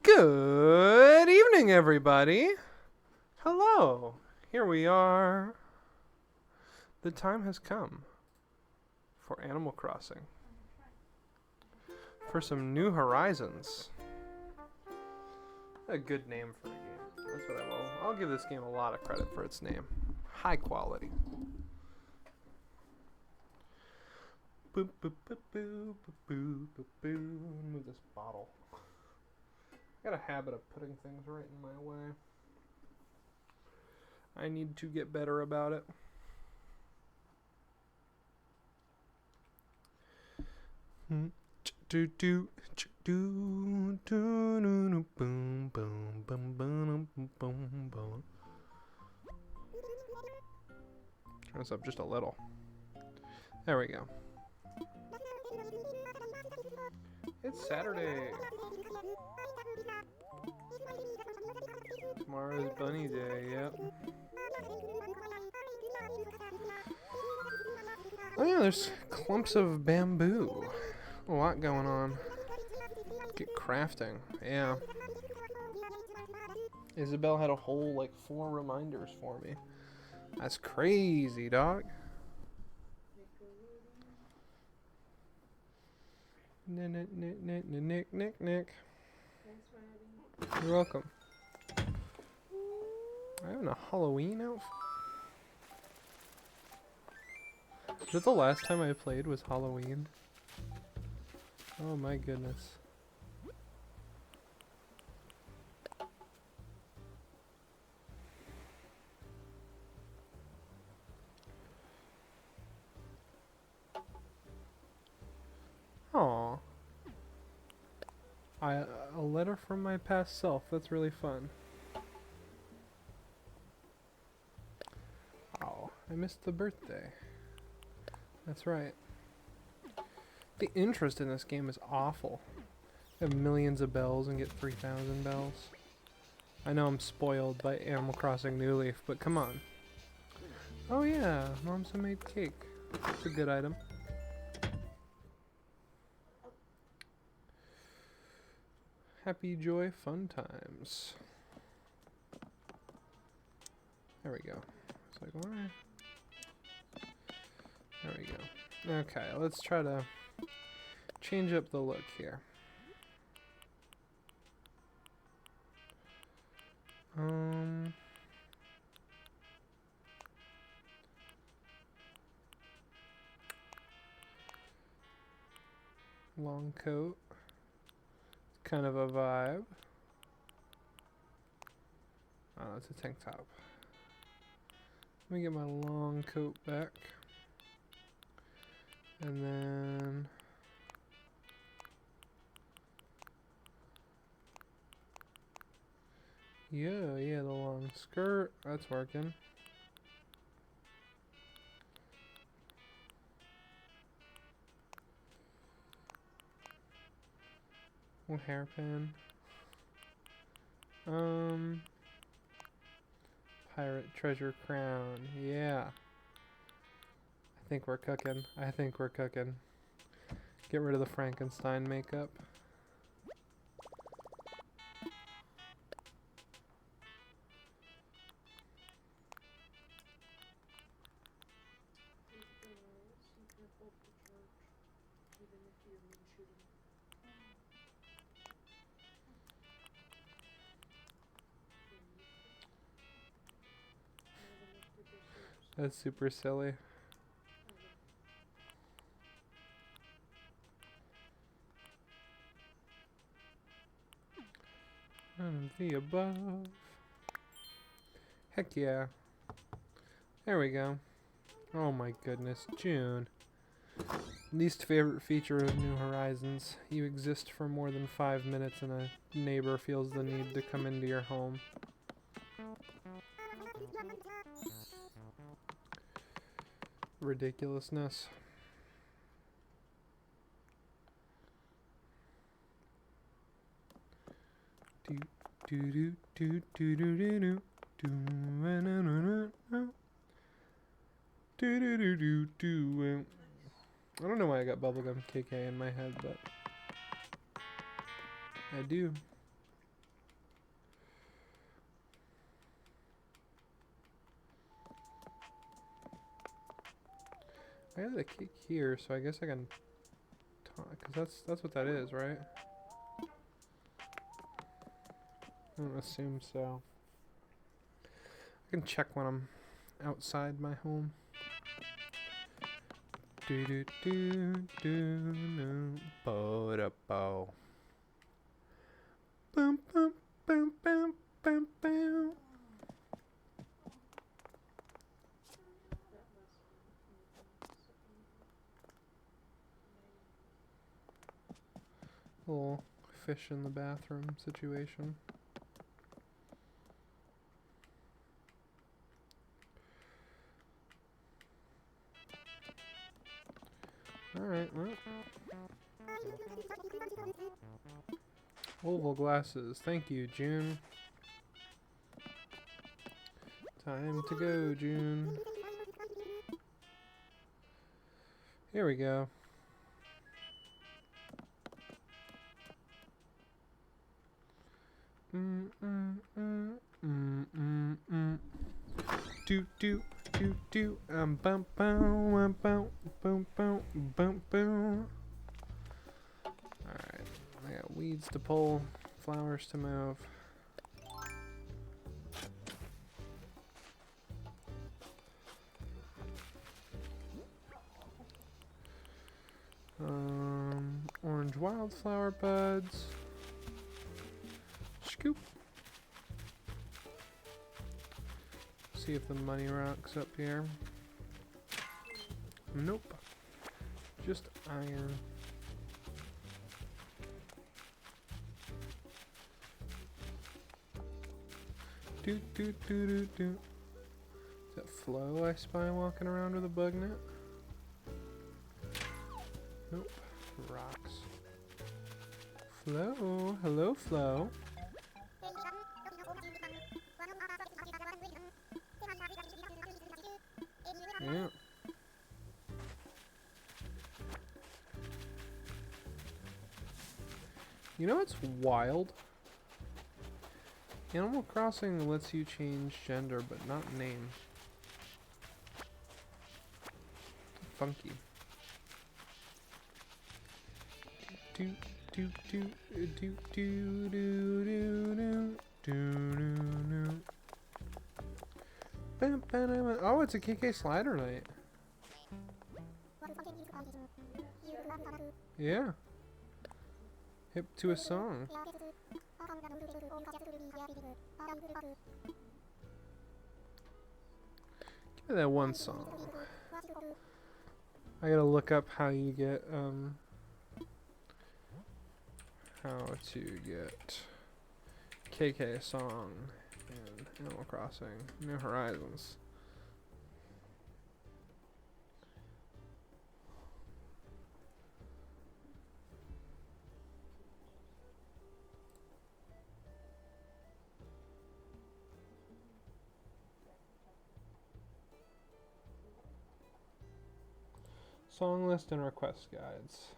Good evening, everybody. Hello. Here we are. The time has come for Animal Crossing. For some New Horizons. A good name for a game. That's what I will. I'll give this game a lot of credit for its name. High quality. Boop, boop, boop, boop, boop, boop, boop. Move this bottle. I got a habit of putting things right in my way. I need to get better about it. Do do do do boom boom boom boom boom boom. Turn this up just a little. There we go. It's Saturday. Tomorrow's Bunny Day, yep. Oh yeah, there's clumps of bamboo. A lot going on. Get crafting, yeah. Isabel had a whole, 4 reminders for me. That's crazy, dog. Nick. You're welcome. I have a Halloween outfit. Is it the last time I played was Halloween? Oh my goodness. Aww. A letter from my past self. That's really fun. Oh, I missed the birthday. That's right. The interest in this game is awful. I have millions of bells and get 3,000 bells. I know I'm spoiled by Animal Crossing New Leaf, but come on. Oh yeah, Mom's made cake. It's a good item. Happy joy fun times. There we go. It's like, why? There we go. Okay, let's try to change up the look here. Long coat. Kind of a vibe. Oh, it's a tank top. Let me get my long coat back. And then yeah, the long skirt. That's working. Little hairpin. Pirate treasure crown. Yeah. I think we're cooking. Get rid of the Frankenstein makeup. That's super silly. None of the above. Heck yeah. There we go. Oh my goodness, June. Least favorite feature of New Horizons. You exist for more than 5 minutes and a neighbor feels the need to come into your home. Ridiculousness. Do do do do do do do do do do do do do. I don't know why I got Bubblegum KK in my head, but I do. I got a cake here, so I guess I can talk, cause that's what that is, right? I don't assume so. I can check when I'm outside my home. Do do do do no bo da bo. Boom boom boom boom boom boom. Little fish in the bathroom situation. Alright, well. Oval glasses. Thank you, June. Time to go, June. Here we go. Do do do do bum bum bum bum bum bum bum. Alright, I got weeds to pull, flowers to move. Orange wildflower buds. Scoop. See if the money rock's up here. Nope. Just iron. Do do do do do. Is that Flo I spy walking around with a bug net? Nope. Rocks. Flo. Hello, Flo. Yeah. You know what's wild? Animal Crossing lets you change gender, but not name. Funky. Do do do do do do do do do do. Oh, it's a KK Slider night. Yeah. Hip to a song. Give me that one song. I gotta look up how you get, how to get KK song in Animal Crossing New Horizons. Song list and request guides.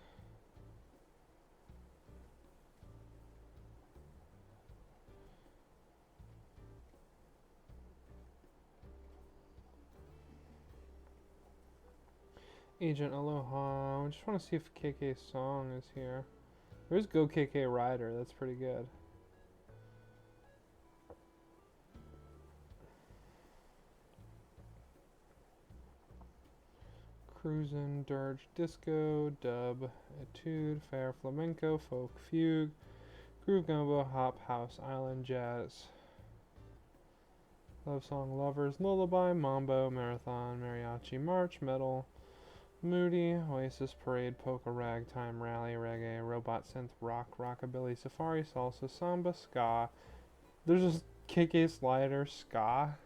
Agent Aloha. I just want to see if KK song is here. There's Go KK Rider. That's pretty good. Cruisin', Dirge, Disco, Dub, Etude, Fair Flamenco, Folk Fugue, Groove Gumbo, Hop, House, Island, Jazz, Love Song, Lovers, Lullaby, Mambo, Marathon, Mariachi, March, Metal, Moody, Oasis, Parade, Polka, Ragtime, Rally, Reggae, Robot Synth, Rock, Rockabilly, Safari, Salsa, Samba, Ska. There's just KK Slider, Ska.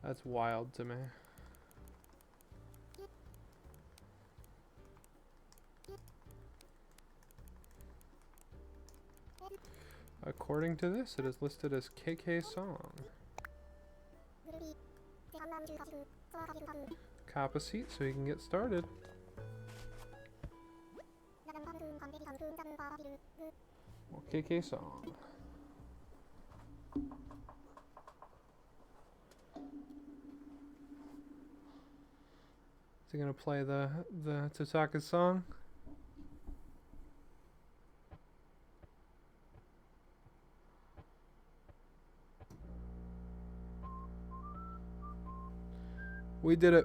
That's wild to me. According to this, it is listed as KK song. Cop a seat so you can get started. Well, KK song. Is he gonna play the Totaka song? We did it.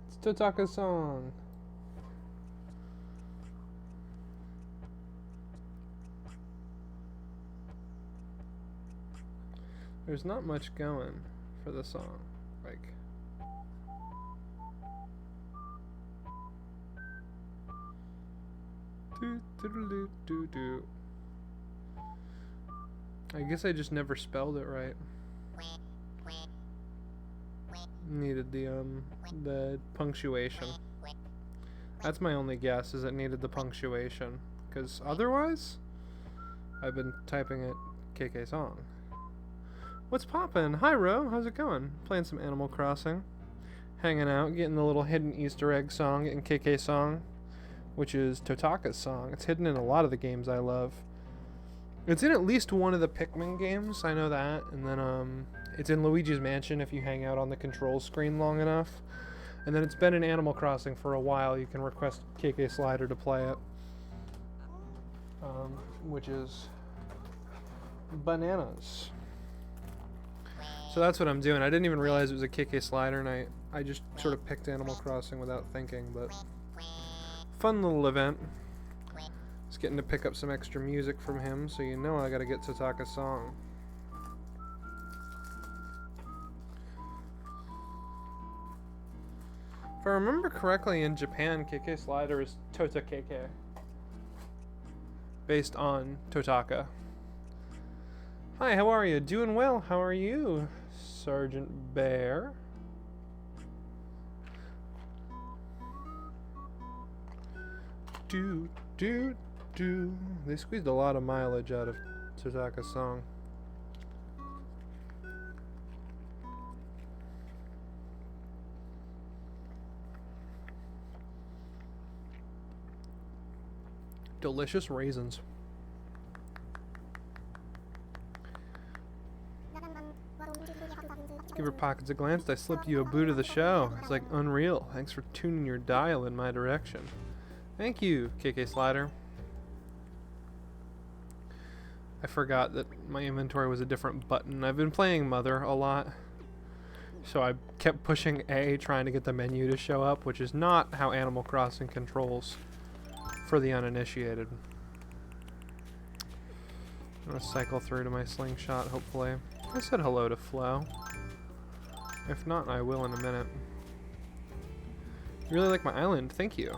It's Totaka's song. There's not much going for the song. Like, do do do do do. I guess I just never spelled it right. Needed the punctuation. That's my only guess, is it needed the punctuation. Because otherwise, I've been typing it KK song. What's poppin'? Hi Ro, how's it going? Playing some Animal Crossing. Hanging out, getting the little hidden Easter egg song, getting KK song, which is Totaka's song. It's hidden in a lot of the games I love. It's in at least one of the Pikmin games, I know that, and then it's in Luigi's Mansion if you hang out on the control screen long enough. And then it's been in Animal Crossing for a while. You can request KK Slider to play it, which is bananas. So that's what I'm doing. I didn't even realize it was a KK Slider, and I just sort of picked Animal Crossing without thinking, but fun little event. Just getting to pick up some extra music from him, so you know I gotta get Totaka's song. If I remember correctly, in Japan, KK Slider is Tota KK, based on Totaka. Hi, how are you? Doing well. How are you, Sergeant Bear? Do. They squeezed a lot of mileage out of Totaka's song. Delicious raisins. Give her pockets a glance. I slipped you a boot of the show. It's like unreal. Thanks for tuning your dial in my direction. Thank you, KK Slider. I forgot that my inventory was a different button. I've been playing Mother a lot, so I kept pushing A trying to get the menu to show up, which is not how Animal Crossing controls for the uninitiated. I'm gonna cycle through to my slingshot, hopefully. I said hello to Flo. If not, I will in a minute. You really like my island? Thank you.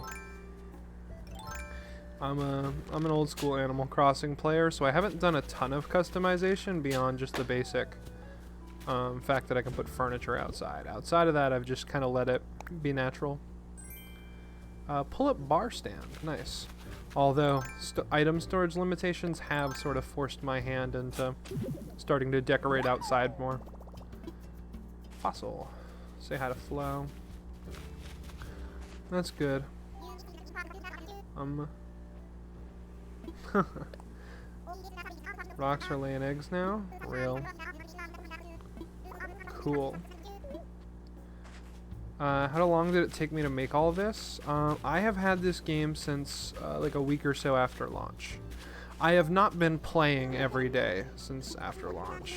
I'm an old school Animal Crossing player, so I haven't done a ton of customization beyond just the basic fact that I can put furniture outside. Outside of that, I've just kind of let it be natural. Pull-up bar stand, nice. Although item storage limitations have sort of forced my hand into starting to decorate outside more. Fossil, say hi to Flo. That's good. Rocks are laying eggs now? Real. Cool. How long did it take me to make all of this? I have had this game since like a week or so after launch. I have not been playing every day since after launch.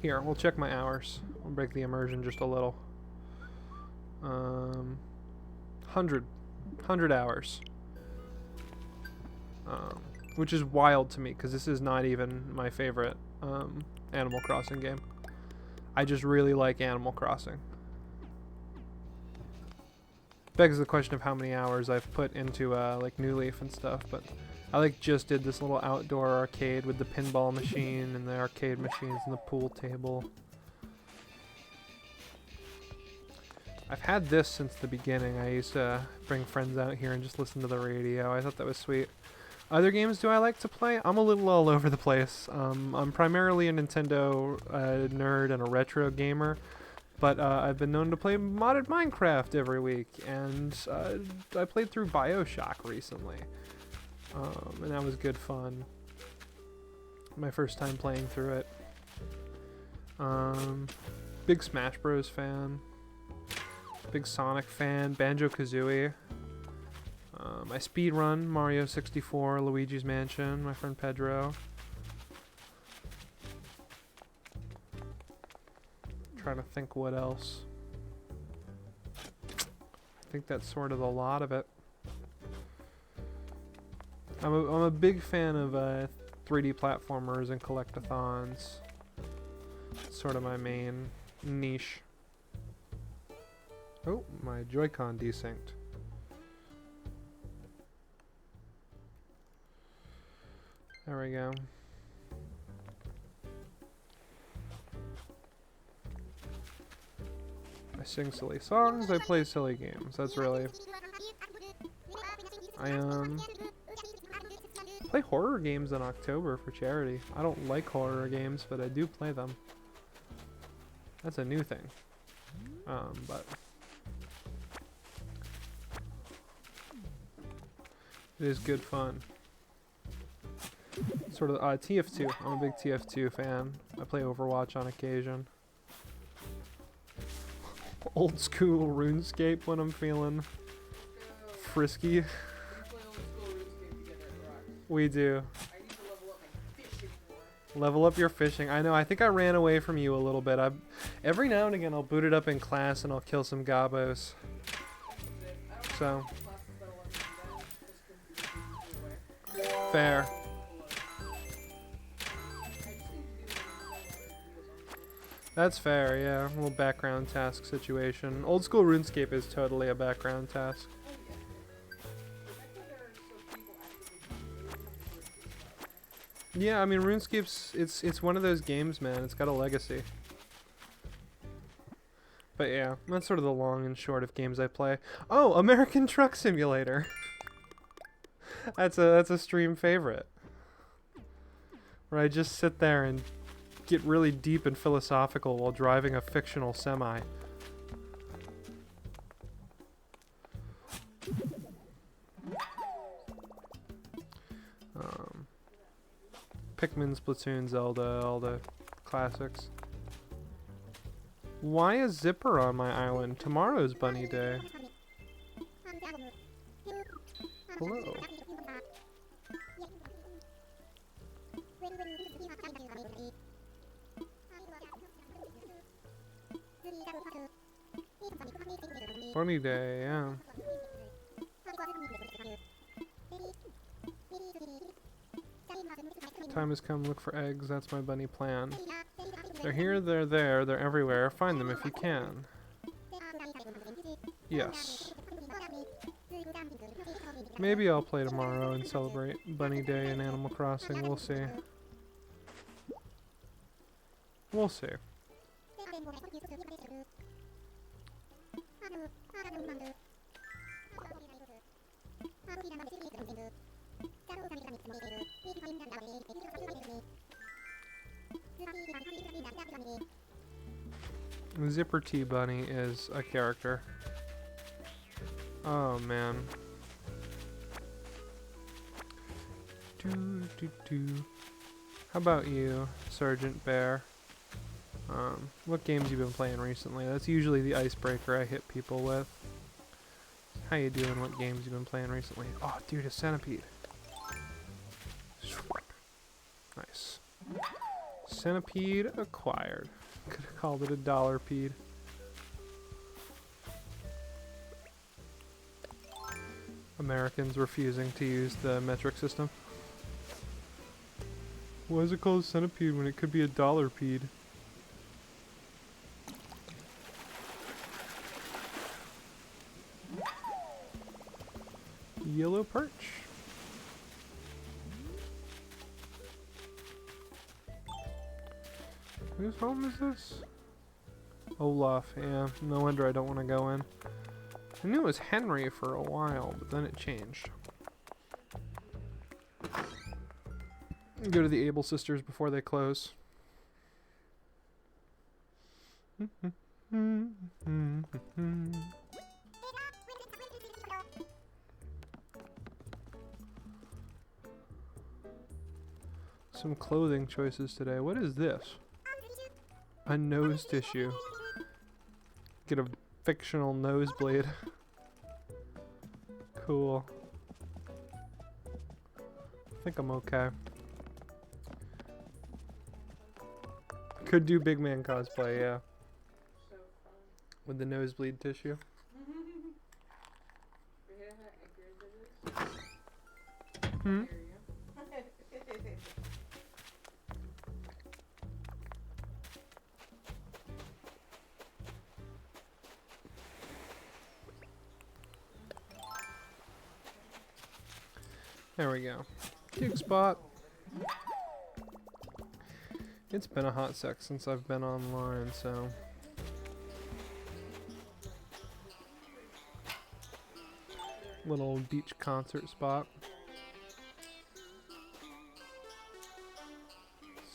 Here, we'll check my hours. We'll break the immersion just a little. 100 hours. Which is wild to me, because this is not even my favorite Animal Crossing game. I just really like Animal Crossing. Begs the question of how many hours I've put into like New Leaf and stuff, but I like just did this little outdoor arcade with the pinball machine and the arcade machines and the pool table. I've had this since the beginning. I used to bring friends out here and just listen to the radio. I thought that was sweet. Other games do I like to play? I'm a little all over the place. I'm primarily a Nintendo nerd and a retro gamer, but I've been known to play modded Minecraft every week, and I played through BioShock recently. And that was good fun. My first time playing through it. Big Smash Bros fan. Big Sonic fan. Banjo-Kazooie. I speedrun Mario 64, Luigi's Mansion, my friend Pedro. Trying to think what else. I think that's sort of a lot of it. I'm a big fan of 3D platformers and collectathons. It's sort of my main niche. Oh, my Joy-Con desynced. There we go. I sing silly songs, I play silly games. That's really... I play horror games in October for charity. I don't like horror games, but I do play them. That's a new thing. But... it is good fun. Sort of TF2. I'm a big TF2 fan. I play Overwatch on occasion. Old school RuneScape when I'm feeling frisky. We do. Level up your fishing. I know. I think I ran away from you a little bit. Every now and again I'll boot it up in class and I'll kill some gobos. So fair. That's fair, yeah. A little background task situation. Old school RuneScape is totally a background task. Yeah, I mean RuneScape's it's one of those games, man. It's got a legacy. But yeah, that's sort of the long and short of games I play. Oh, American Truck Simulator. That's a stream favorite. Where I just sit there and get really deep and philosophical while driving a fictional semi. Pikmin, Splatoon, Zelda, all the classics. Why a zipper on my island? Tomorrow's Bunny Day. Hello. Bunny Day, yeah. Time has come, look for eggs, that's my bunny plan. They're here, they're there, they're everywhere, find them if you can. Yes. Maybe I'll play tomorrow and celebrate Bunny Day in Animal Crossing, we'll see. We'll see. Zipper T Bunny is a character. Oh man. How about you, Sergeant Bear? What games you been playing recently? That's usually the icebreaker I hit people with. How you doing? What games you been playing recently? Oh, dude, a centipede. Nice. Centipede acquired. Could have called it a $1-pede. Americans refusing to use the metric system. Why is it called centipede when it could be a $1-pede? Yellow perch. Whose home is this? Olaf, yeah. No wonder I don't want to go in. I knew it was Henry for a while, but then it changed. Go to the Able Sisters before they close. some clothing choices today. What is this? A nose tissue. Get a fictional nosebleed. Cool. I think I'm okay. Could do big man cosplay, yeah. So fun. With the nosebleed tissue. Forget how accurate it is. Hmm? There you go. There we go. Dig spot. It's been a hot sec since I've been online, so. Little beach concert spot.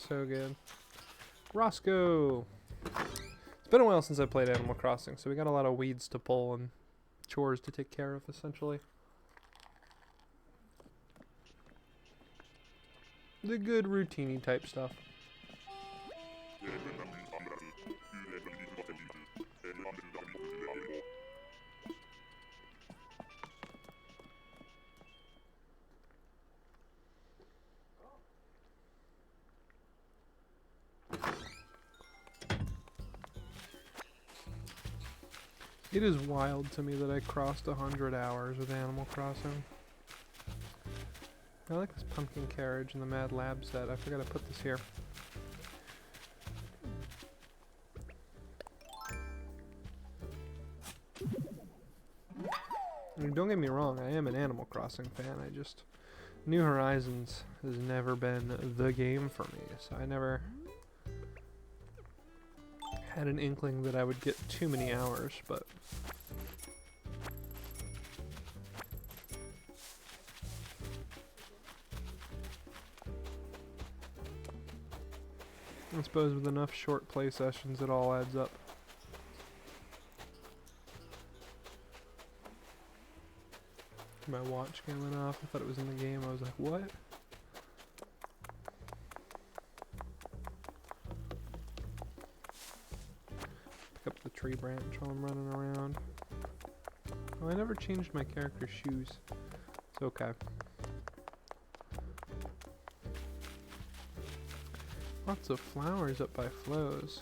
So good. Roscoe! It's been a while since I played Animal Crossing, so we got a lot of weeds to pull and chores to take care of, essentially. The good routine-y type stuff. It is wild to me that I crossed 100 hours with Animal Crossing. I like this pumpkin carriage in the Mad Lab set. I forgot to put this here. I mean, don't get me wrong, I am an Animal Crossing fan. I just... New Horizons has never been the game for me, so I never had an inkling that I would get too many hours, but... I suppose with enough short play sessions it all adds up. My watch game went off. I thought it was in the game. I was like, what? Pick up the tree branch while I'm running around. Oh, I never changed my character's shoes. It's okay. Lots of flowers up by Flo's.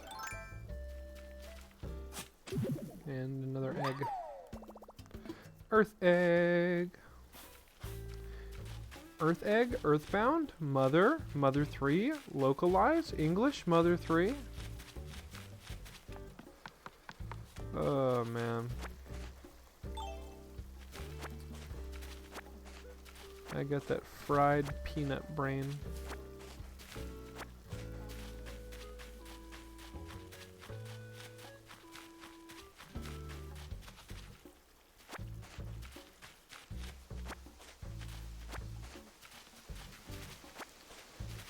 And another egg. Earth egg. Earth egg, Earthbound, Mother, Mother 3, Localize, English, Mother 3. Oh man. I got that fried peanut brain.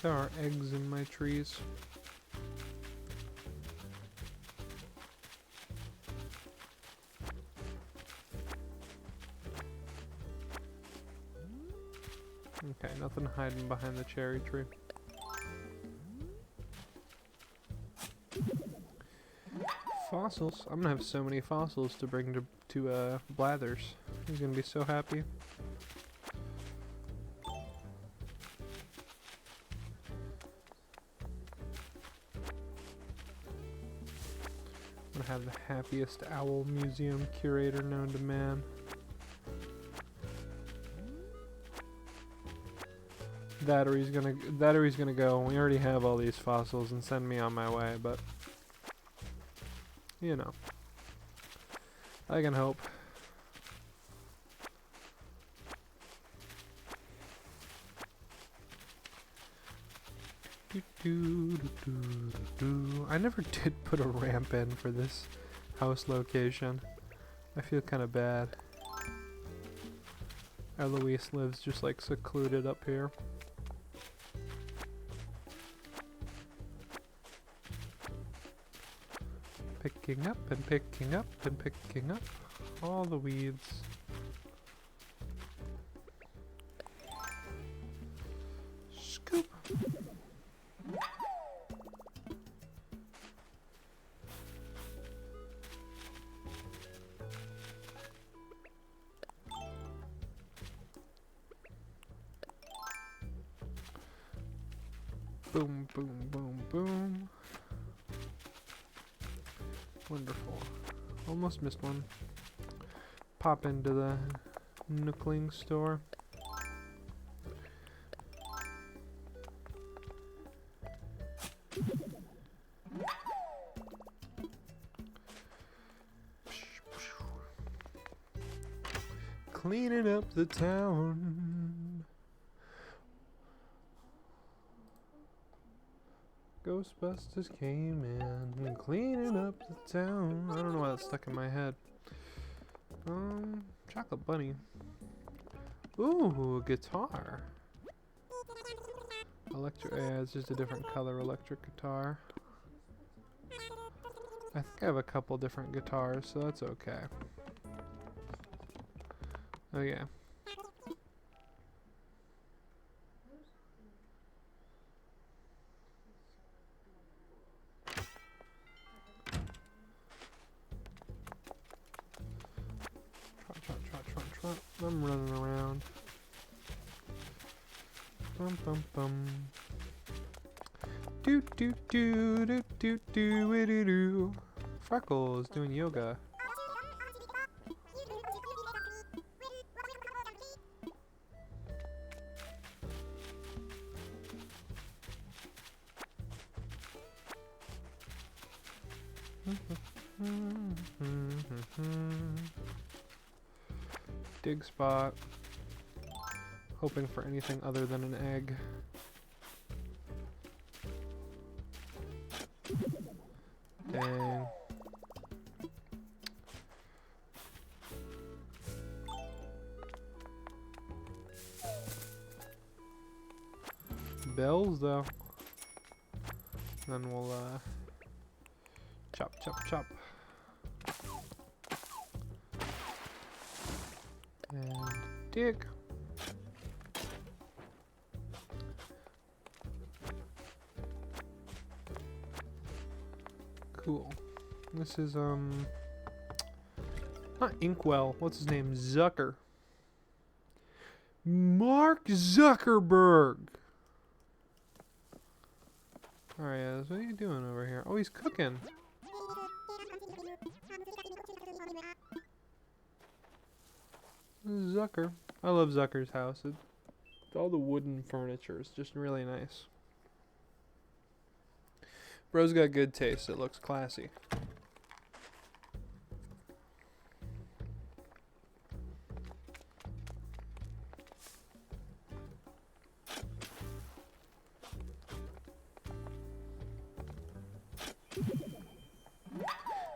There are eggs in my trees. Okay, nothing hiding behind the cherry tree. Fossils. I'm gonna have so many fossils to bring to Blathers. He's gonna be so happy. I'm gonna have the happiest owl museum curator known to man. That or he's gonna go, we already have all these fossils, and send me on my way, but you know, I can hope. I never did put a ramp in for this house location. I feel kind of bad. Eloise lives just like secluded up here. Picking up and picking up and picking up all the weeds. Scoop. Boom, boom, boom, boom. Wonderful. Almost missed one. Pop into the Nookling store. Cleaning up the town. Ghostbusters came in and cleaning up the town. I don't know why that's stuck in my head. Chocolate bunny. Ooh, guitar. Electric. Yeah, it's just a different color electric guitar. I think I have a couple different guitars, so that's okay. Oh yeah. Trot. I'm running around. Bum bum bum. Do do do do do do do do. Freckles doing yoga. Dig spot. Hoping for anything other than an egg. Dang. Bells though. Then we'll chop. And dig. Cool. This is not Inkwell. What's his name? Zucker. Mark Zuckerberg. Alright, what are you doing over here? Oh, he's cooking. Zucker. I love Zucker's house. All the wooden furniture is just really nice. Bro's got good taste. It looks classy.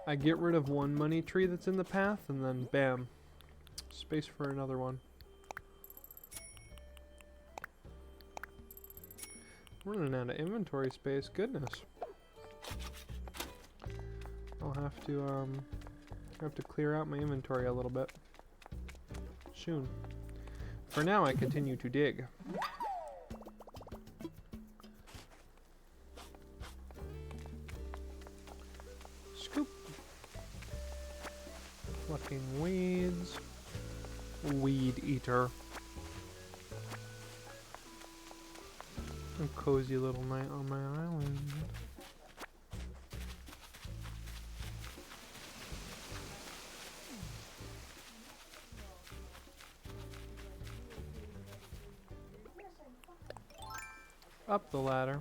I get rid of one money tree that's in the path, and then bam, space for another one. Running out of inventory space, goodness. I'll have to clear out my inventory a little bit soon. For now, I continue to dig. Scoop. Plucking weeds. Weed eater. A cozy little night on my island. Up the ladder.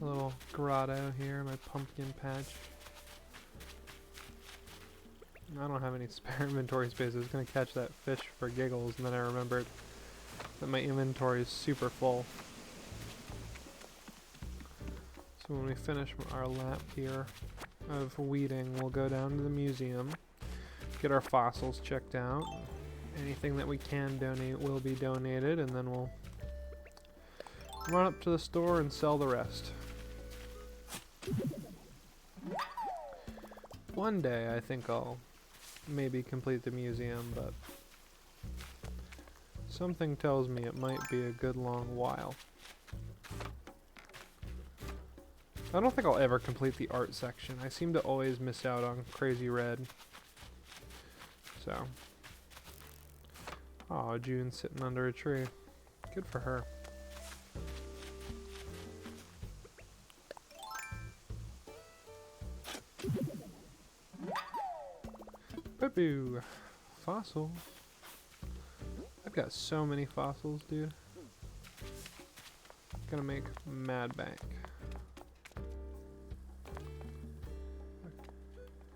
A little grotto here, my pumpkin patch. I don't have any spare inventory space. I was gonna catch that fish for giggles, and then I remembered that my inventory is super full. So when we finish our lap here of weeding, we'll go down to the museum, get our fossils checked out. Anything that we can donate will be donated, and then we'll run up to the store and sell the rest. One day I think I'll maybe complete the museum, but something tells me it might be a good long while. I don't think I'll ever complete the art section. I seem to always miss out on Crazy Red. So. Oh, June's sitting under a tree. Good for her. Boo! Fossils. I've got so many fossils, dude. Gonna make mad bank.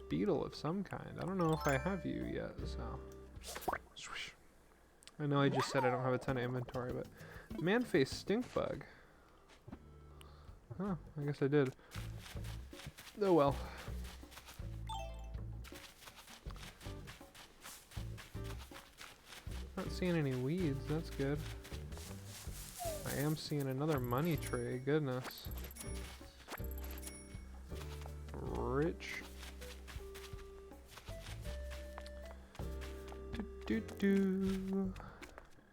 Beetle of some kind. I don't know if I have you yet, so. Swoosh. I know I just said I don't have a ton of inventory, but man-face stink bug. Huh, I guess I did. Oh well. Not seeing any weeds, that's good. I am seeing another money tree, goodness. Rich. Do do do.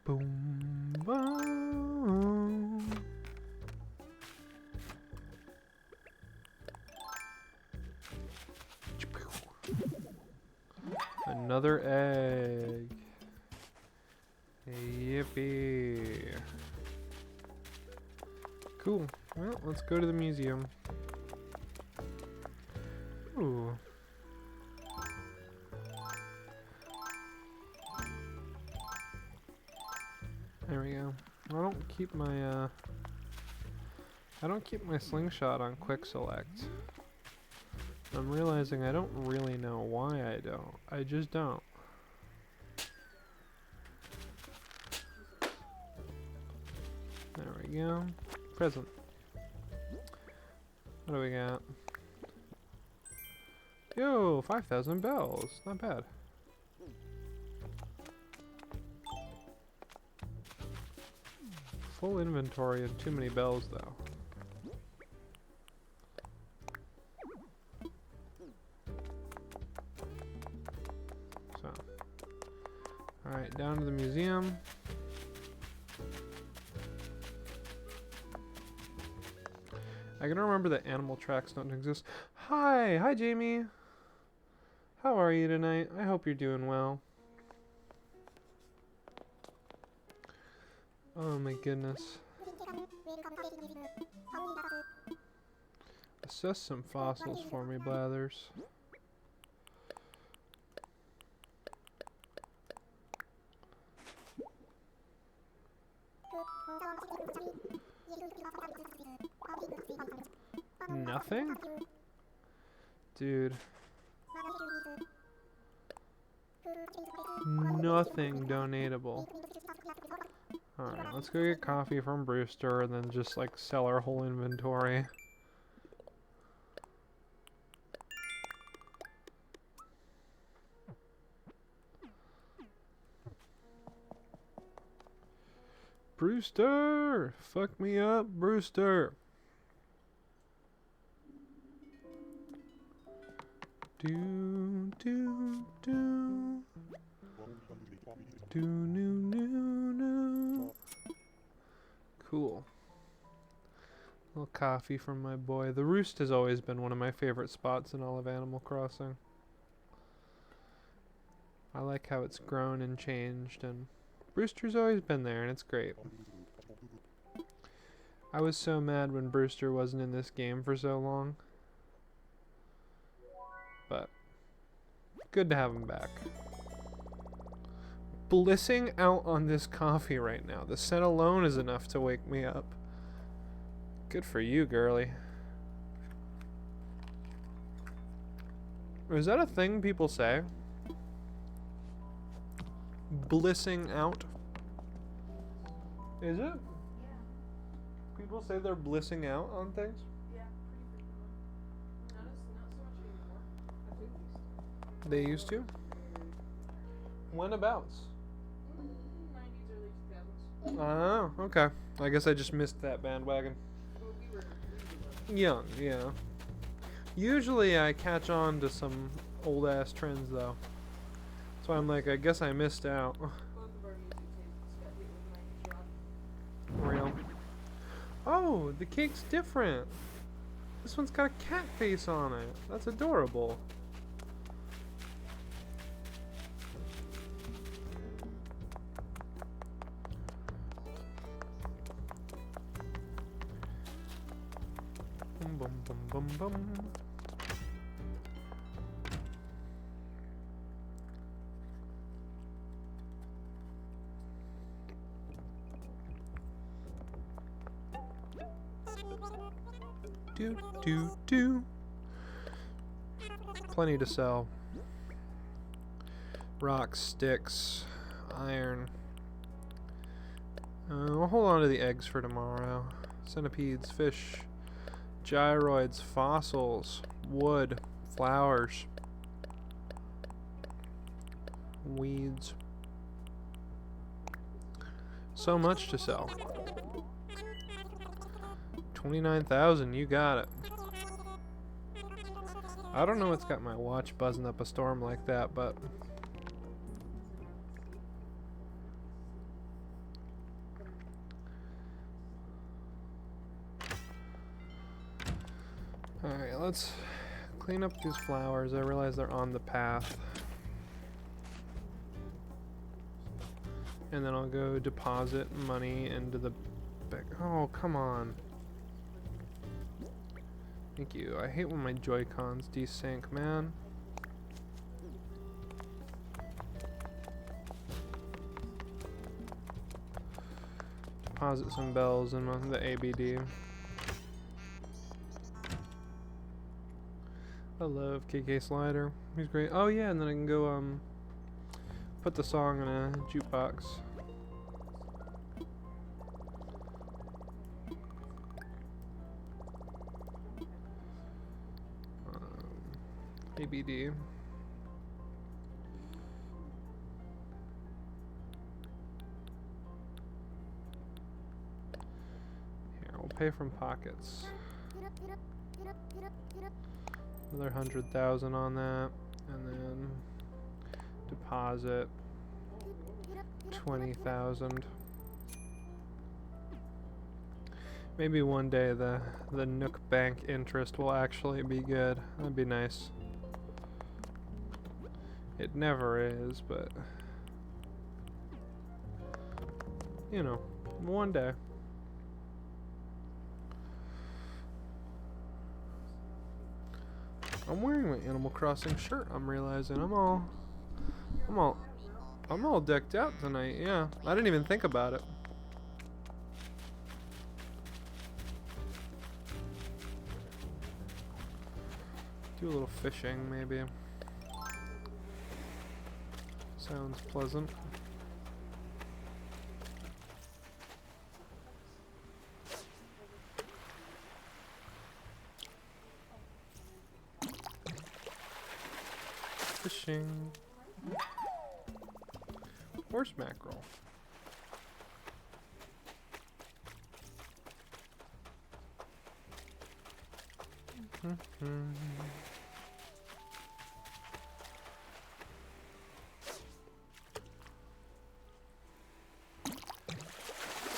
Boom boom. Another egg. Yippee. Cool. Well, let's go to the museum. Ooh. There we go. I don't keep my slingshot on quick select. I'm realizing I don't really know why I don't. I just don't. There we go. Present. What do we got? Yo, 5,000 bells. Not bad. Full inventory and too many bells, though. So. Alright, down to the museum. I can remember that animal tracks don't exist. Hi Jamie. How are you tonight? I hope you're doing well. Oh my goodness. Assess some fossils for me, Blathers. Nothing? Dude. Nothing donatable. Alright, let's go get coffee from Brewster and then just like sell our whole inventory. Brewster! Fuck me up, Brewster! Do do do do no no no. Cool. A little coffee from my boy. The Roost has always been one of my favorite spots in all of Animal Crossing. I like how it's grown and changed, and Brewster's always been there, and it's great. I was so mad when Brewster wasn't in this game for so long. But good to have him back. Blissing out on this coffee right now. The scent alone is enough to wake me up. Good for you, girly. Is that a thing people say? Blissing out? Is it? Yeah. People say they're blissing out on things? Yeah, pretty frequently. Not so much anymore. I think They used to? Whenabouts? 90s, early 2000s. Oh, okay. I guess I just missed that bandwagon. Well, we were Young, yeah. Usually I catch on to some old ass trends though. So I'm like, I guess I missed out. both of our music tastes got hit with 90s rock. Real. Oh, the cake's different. This one's got a cat face on it. That's adorable. Bum bum bum bum bum. Do do do. Plenty to sell. Rocks, sticks, iron. We'll hold on to the eggs for tomorrow. Centipedes, fish, gyroids, fossils, wood, flowers, weeds. So much to sell. 29,000, you got it. I don't know what's got my watch buzzing up a storm like that, but alright, let's clean up these flowers. I realize they're on the path. And then I'll go deposit money into the bank. Oh, come on. Thank you. I hate when my Joy-Cons desync, man. Deposit some bells in the ABD. I love KK Slider. He's great. Oh yeah, and then I can go put the song in a jukebox. ABD. Here, we'll pay from pockets. Another 100,000 on that, and then deposit 20,000. Maybe one day the Nook Bank interest will actually be good. That'd be nice. It never is, but you know, one day. I'm wearing my Animal Crossing shirt. I'm realizing I'm all decked out tonight. Yeah, I didn't even think about it. Do a little fishing, maybe. Sounds pleasant. Fishing. Horse mackerel.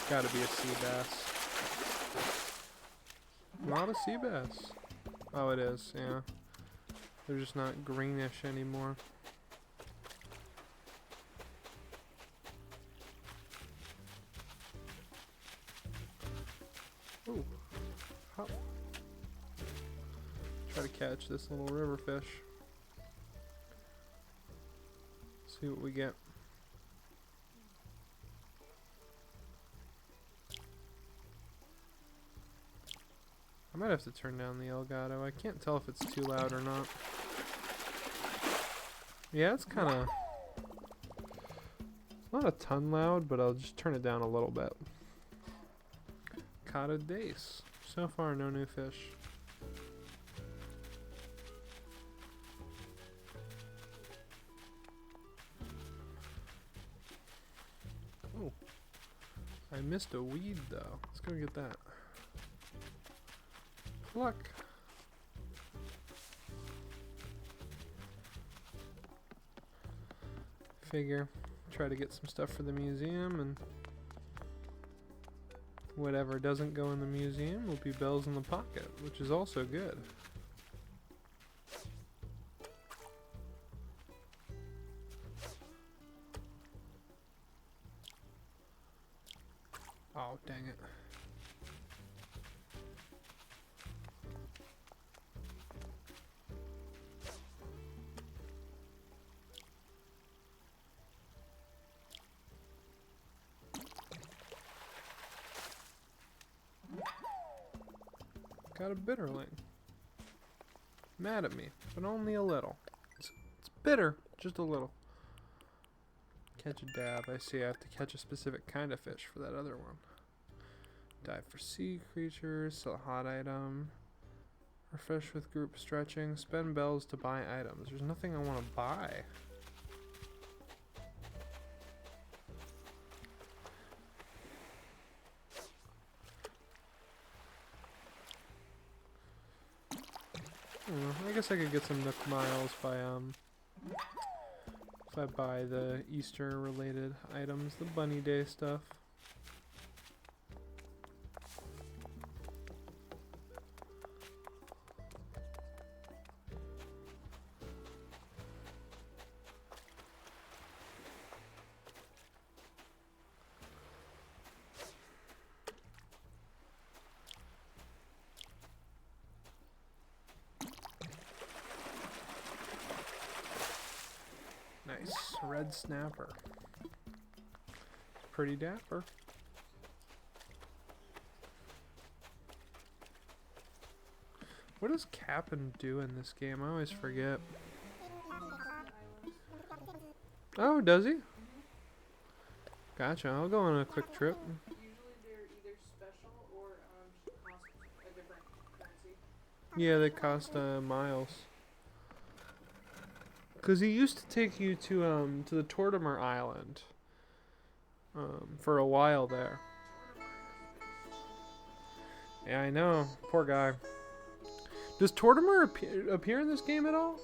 Gotta be a sea bass. Not a sea bass. Oh, it is, yeah. They're just not greenish anymore. Ooh. Hop. Try to catch this little river fish. See what we get. I might have to turn down the Elgato. I can't tell if it's too loud or not. Yeah, it's kind of... It's not a ton loud, but I'll just turn it down a little bit. Caught a dace. So far, no new fish. Oh. I missed a weed, though. Let's go get that. Pluck. Figure. Try to get some stuff for the museum and Whatever doesn't go in the museum will be bells in the pocket, which is also good. Oh, dang it. Got a bitterling. Mad at me, but only a little. It's bitter, just a little. Catch a dab. I see I have to catch a specific kind of fish for that other one. Dive for sea creatures, sell a hot item. Refresh with group stretching. Spend bells to buy items. There's nothing I want to buy. I guess I could get some Nook Miles by if I buy the Easter related items, the Bunny Day stuff. Nice, red snapper. Pretty dapper. What does Cap'n do in this game? I always forget. Oh, does he? Gotcha, I'll go on a quick trip. Usually they're either special or cost a different currency. Yeah, they cost miles. Cause he used to take you to the Tortimer Island for a while there. Yeah, I know. Poor guy. Does Tortimer appear in this game at all?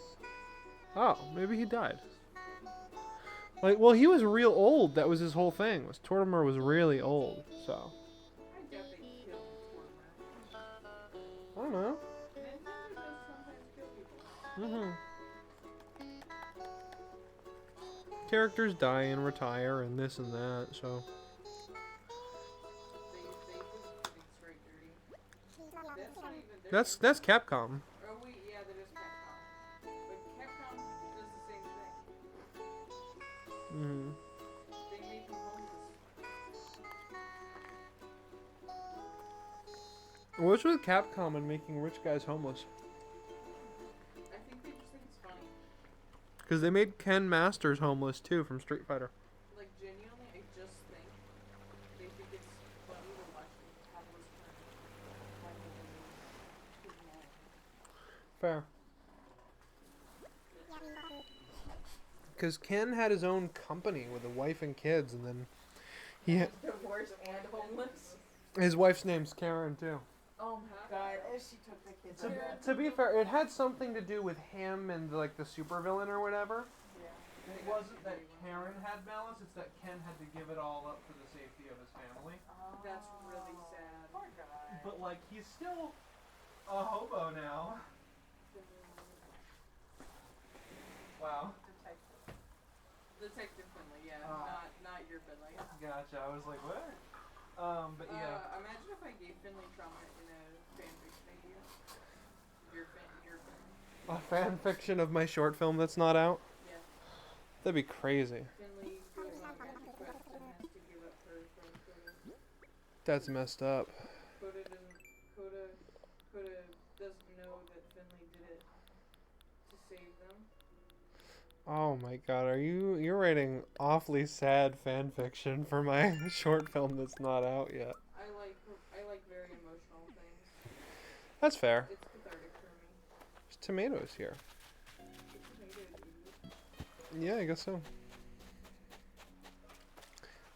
Oh, maybe he died. Like, well, he was real old. That was his whole thing. Was Tortimer was really old, so. I doubt they kill Tortimer. I don't know. Nintendo does sometimes kill people. Characters die and retire and this and that, so. They just getting straight dirty. That's not even their That's Capcom. Oh wait, yeah, that is Capcom. But Capcom does the same thing. Mm-hmm. They make them homeless. What's with Capcom and making rich guys homeless? I think they just think it's funny. Because they made Ken Masters homeless too from Street Fighter. Like genuinely, I just think they think it's funny to watch Catalyst Fair. Because Ken had his own company with a wife and kids, and then divorced and homeless. his wife's name's Karen too. Oh my god, she took the kids. To be fair, it had something to do with him and like the supervillain or whatever. Yeah. It wasn't that Karen had malice; it's that Ken had to give it all up for the safety of his family. That's really sad. Poor guy. But like, he's still a hobo now. Wow. Detective Finley, yeah, not your Finley. Gotcha. I was like, what? But yeah. Imagine if I gave Finley trauma in a fanfiction idea. Your Finley. A fan fiction of my short film that's not out? Yeah. That'd be crazy. Finley goes on a magic quest and has to give up her friend Coda. That's messed up. Coda doesn't know that Finley did it to save them. Oh my god, you're writing awfully sad fan fiction for my short film that's not out yet. I like very emotional things. That's fair. It's cathartic for me. There's tomatoes here. Yeah, I guess so.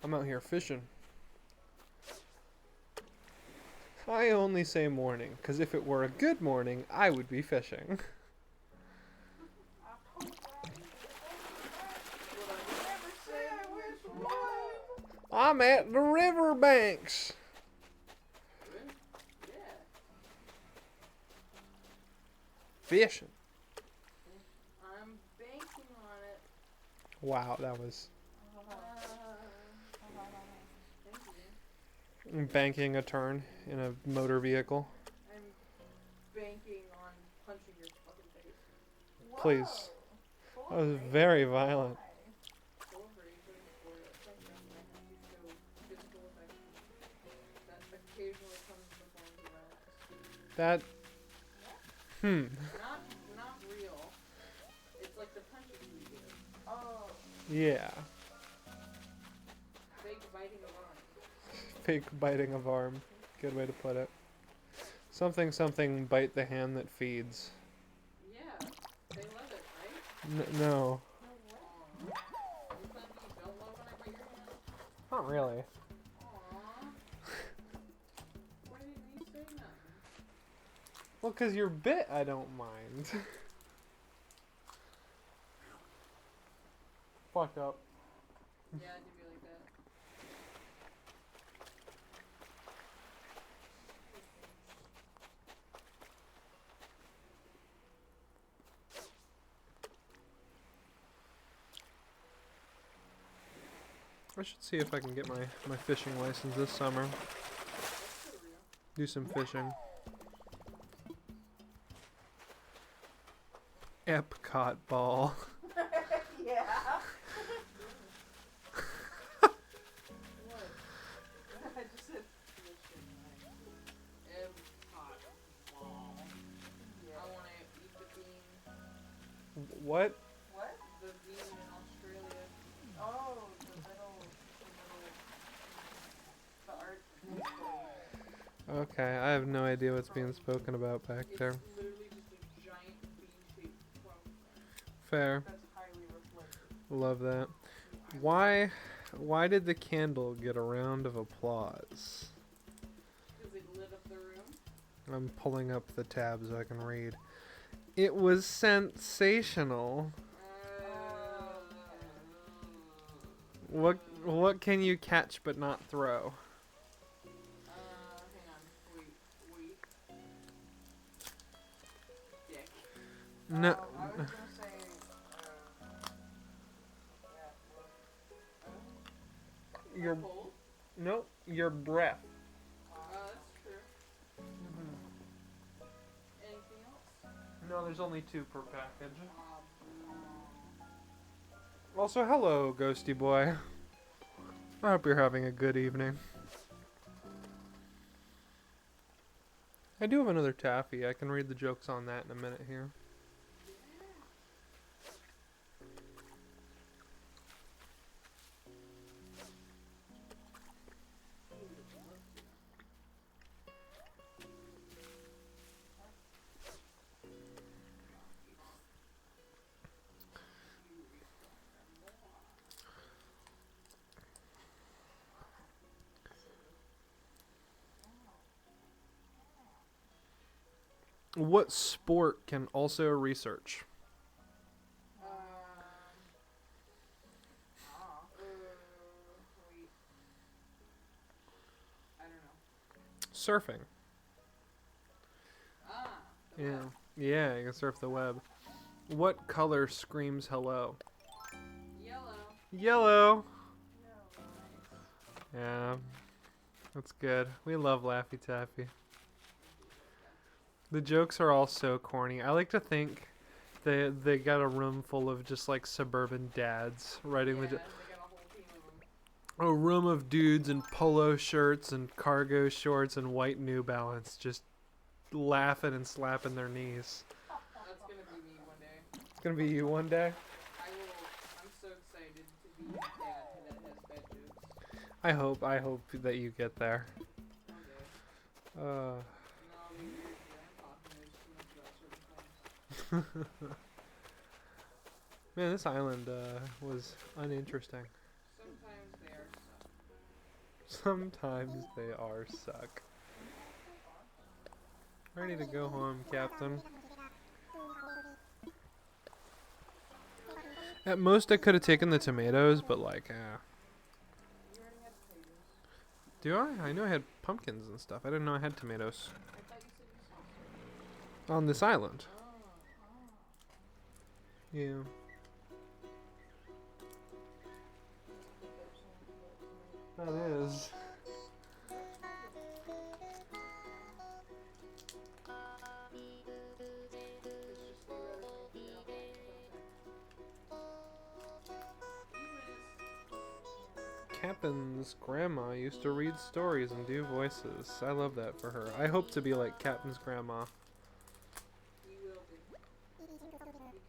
I'm out here fishing. I only say morning, because if it were a good morning, I would be fishing. I'm at the riverbanks. fishing. I'm banking on it. Wow, that was Thank you. banking a turn in a motor vehicle. I'm banking on punching your fucking face. Please. That was very violent. Full of rage, waiting for it. Sometimes I have to show physical affection that occasionally comes in the form of violence. That. Not real. It's like the punches we give. Oh. Yeah. Fake biting of arm. Fake biting of arm. Good way to put it. Something, something, bite the hand that feeds. Yeah. They love it, right? No. Aw. You claim you don't love when I bite your hand? Not really. Aww. Why didn't you say nothing? Well, 'cause you're bit, I don't mind. Fuck up. Yeah, I do be like that. I should see if I can get my fishing license this summer. That's for real. Do some fishing. Epcot ball. Yeah. What? I just said fishing. Epcot ball. I wanna eat the bean. What? What? The bean in Australia. Oh, the art display. Okay, I have no idea what's being spoken about back there. It's literally just a giant bean-shaped plum. Fair. That's highly reflective. Love that. Why did the candle get a round of applause? Because it lit up the room. I'm pulling up the tab so I can read. It was sensational. What can you catch but not throw? Hang on. Wait. Dick. No. I was gonna say, Your Cold? no, your breath. That's true. Anything else? No, there's only 2 per package. No. Also, hello, Ghosty Boy. I hope you're having a good evening. I do have another taffy. I can read the jokes on that in a minute here. What sport can also research? Wait. I don't know. Surfing. The Yeah. web. Yeah, you can surf the web. What color screams hello? Yellow. Yellow. Yeah. That's good. We love Laffy Taffy. The jokes are all so corny. I like to think they got a room full of just like suburban dads writing Yeah, the they got a whole team of them. a room of dudes in polo shirts and cargo shorts and white New Balance just laughing and slapping their knees. That's gonna be me one day. It's gonna be you one day. I'm so excited to be a dad that has bad jokes. I hope that you get there. One day. Uh And I'll be weird grandpa who knows too much about certain things. Man, this island was uninteresting. Sometimes they are suck. Sometimes they are suck. Ready to go home, Captain. At most, I could have taken the tomatoes, but like, You already had potatoes. do I? I know I had pumpkins and stuff. I didn't know I had tomatoes I thought you said you saw some. on this island. Oh. Yeah. That is. Captain's grandma used to read stories and do voices. I love that for her. I hope to be like Captain's grandma. You will be. You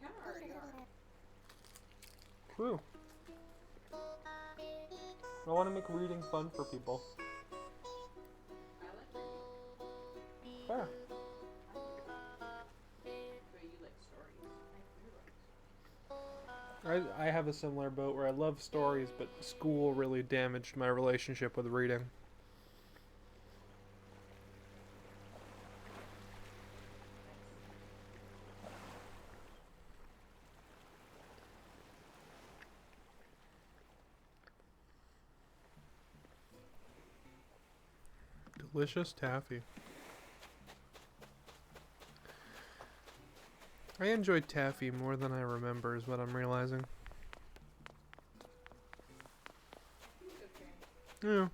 kind of already are. True. I want to make reading fun for people. I like reading. Fair. But you like stories. I do like stories. I have a similar boat where I love stories, but school really damaged my relationship with reading. Delicious taffy. I enjoyed taffy more than I remember is what I'm realizing. Yeah.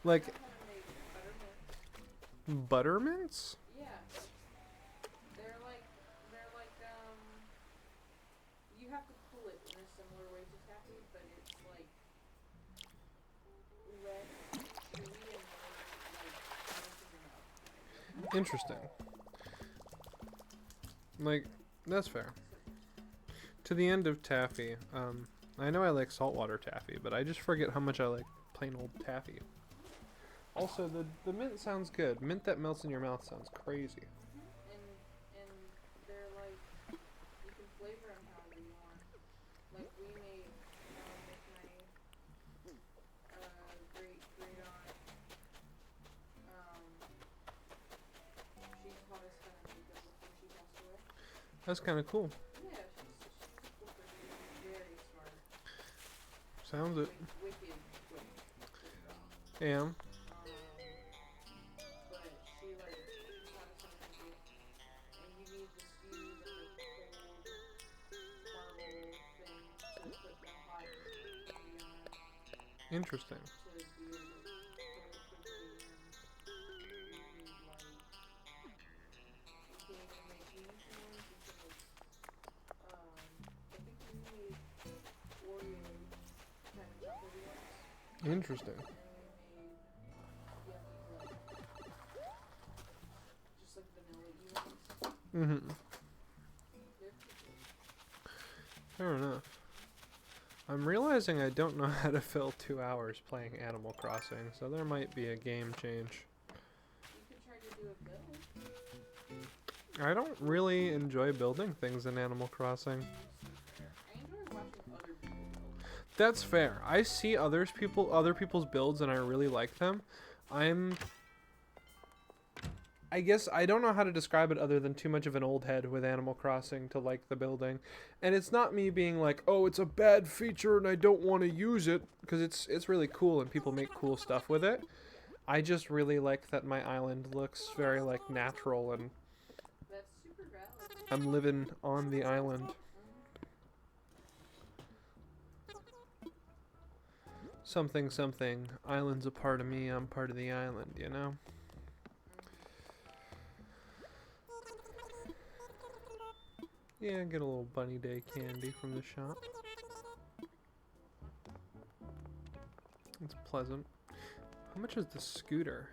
Like I know how to make buttermilk. buttermints? Yeah. They're like, you have to pull it in a similar way to taffy, but it's like red, chewy, and like Interesting. Like, that's fair. To the end of taffy, I know I like saltwater taffy, but I just forget how much I like plain old taffy. Also, the mint sounds good. Mint that melts in your mouth sounds crazy. and they're like, you can flavor them however you want. Like we made with my great aunt. She taught us how to make them before she passed away. That's kind of cool. Yeah, she's a cool person. She's very smart. Sounds it. Like, wicked quick. Yeah. But she like taught us how to make it, and you need this fuse and the cold marble thing to put the hot candy on it Interesting. to be able to cook it quickly, and you need like you can't even make unicorns. You can make I think we made Oreo kind of chocolatey ones. Interesting. And we made yummy like just like vanilla ones. Mm-hmm. They're pretty good. Fair enough. I'm realizing I don't know how to fill 2 hours playing Animal Crossing, so there might be a game change. You could try to do a build. I don't really enjoy building things in Animal Crossing. I enjoy watching other people build. That's fair. I see other people's builds and I really like them. I guess I don't know how to describe it other than too much of an old head with Animal Crossing to like the building. And it's not me being like, "Oh, it's a bad feature and I don't want to use it," because it's really cool and people make cool stuff with it. I just really like that my island looks very like natural and That's super valid. I'm living on the island. Something, something. Island's a part of me, I'm part of the island, you know? Yeah, get a little bunny day candy from the shop. It's pleasant. How much is the scooter?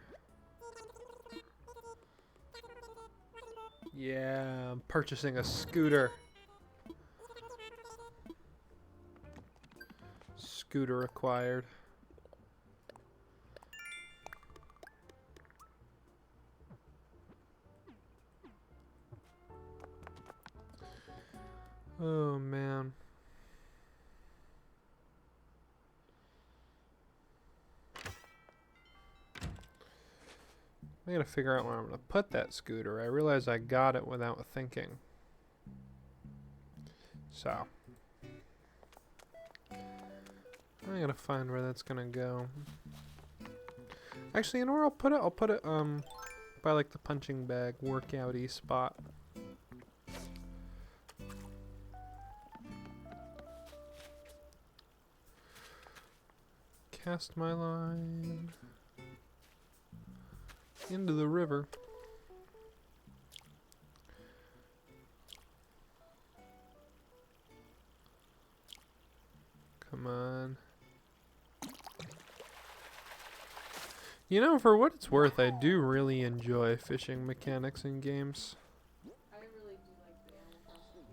Yeah, I'm purchasing a scooter. Scooter acquired. Oh man. I gotta figure out where I'm gonna put that scooter. I realize I got it without thinking. So. I gotta find where that's gonna go. Actually, you know where I'll put it? I'll put it, by like the punching bag workout-y spot. Cast my line into the river. Come on. You know, for what it's worth, I do really enjoy fishing mechanics in games. I really do like the Animal Crossing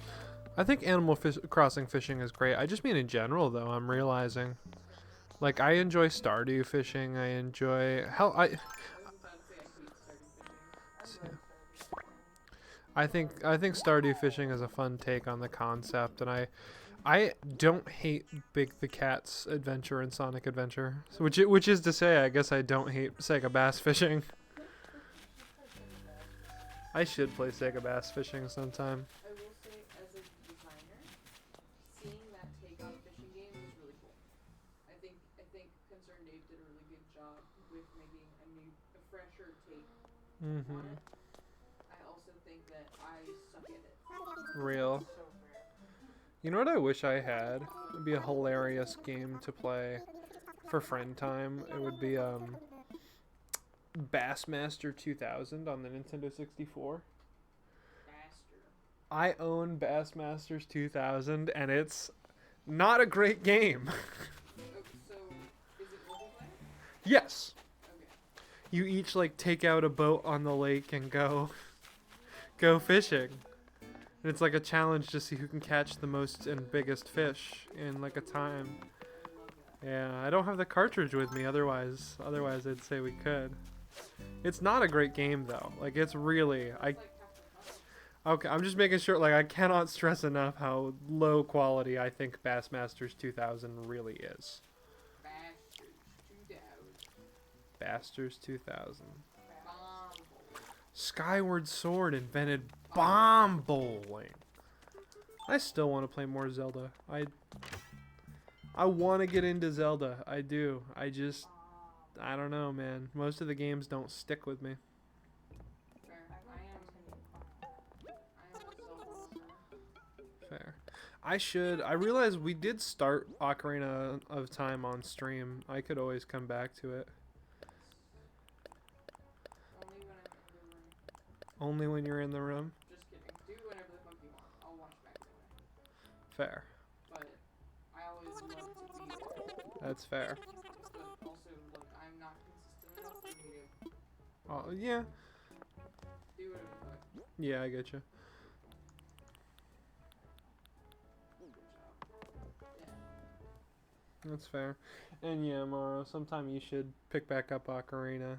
fishing. I think Animal Crossing fishing is great. I just mean in general, though, I'm realizing. Like, I enjoy Stardew fishing. I enjoy... Hell, I was about to say I hate starting fishing. I love starting fishing. I think Stardew fishing is a fun take on the concept, and I don't hate Big the Cat's adventure in Sonic Adventure, so which is to say, I guess I don't hate Sega Bass fishing. I should play Sega Bass fishing sometime. I will say, as a designer, seeing that take on fishing games is really cool. I think Concerned Ape did a really good job with making a fresher take on Mm-hmm. it. I also think that I suck at it. Real. So fair. You know what I wish I had? It'd be a hilarious game to play for friend time. It would be Bassmaster 2000 on the Nintendo 64. Faster. I own Bassmasters 2000 and it's not a great game. Oh, so is it multiplayer? Yes. Okay. You each like take out a boat on the lake and go fishing. And it's like a challenge to see who can catch the most and biggest fish in like a time. Yeah, I don't have the cartridge with me, otherwise I'd say we could. It's not a great game though. Like it's really It's like half the fun. okay, I'm just making sure like I cannot stress enough how low quality I think Bassmasters 2000 really is. Bastards 2000. Basters 2000. Bomb. Skyward Sword invented bomb bowling. I still want to play more Zelda. I want to get into Zelda. I do. I don't know, man. Most of the games don't stick with me. Fair. I am a Zelda. Fair. I realize we did start Ocarina of Time on stream. I could always come back to it. Only when I'm in the room. Only when you're in the room? Just kidding. Do whatever the fuck you want. I'll watch back later. Fair. But I always love to be there. That's fair. But also, like, I'm not consistent enough for me to Oh, yeah. do whatever the fuck. Yeah, I get you. Good job. Yeah. That's fair. And yeah, Maro, sometime you should pick back up Ocarina.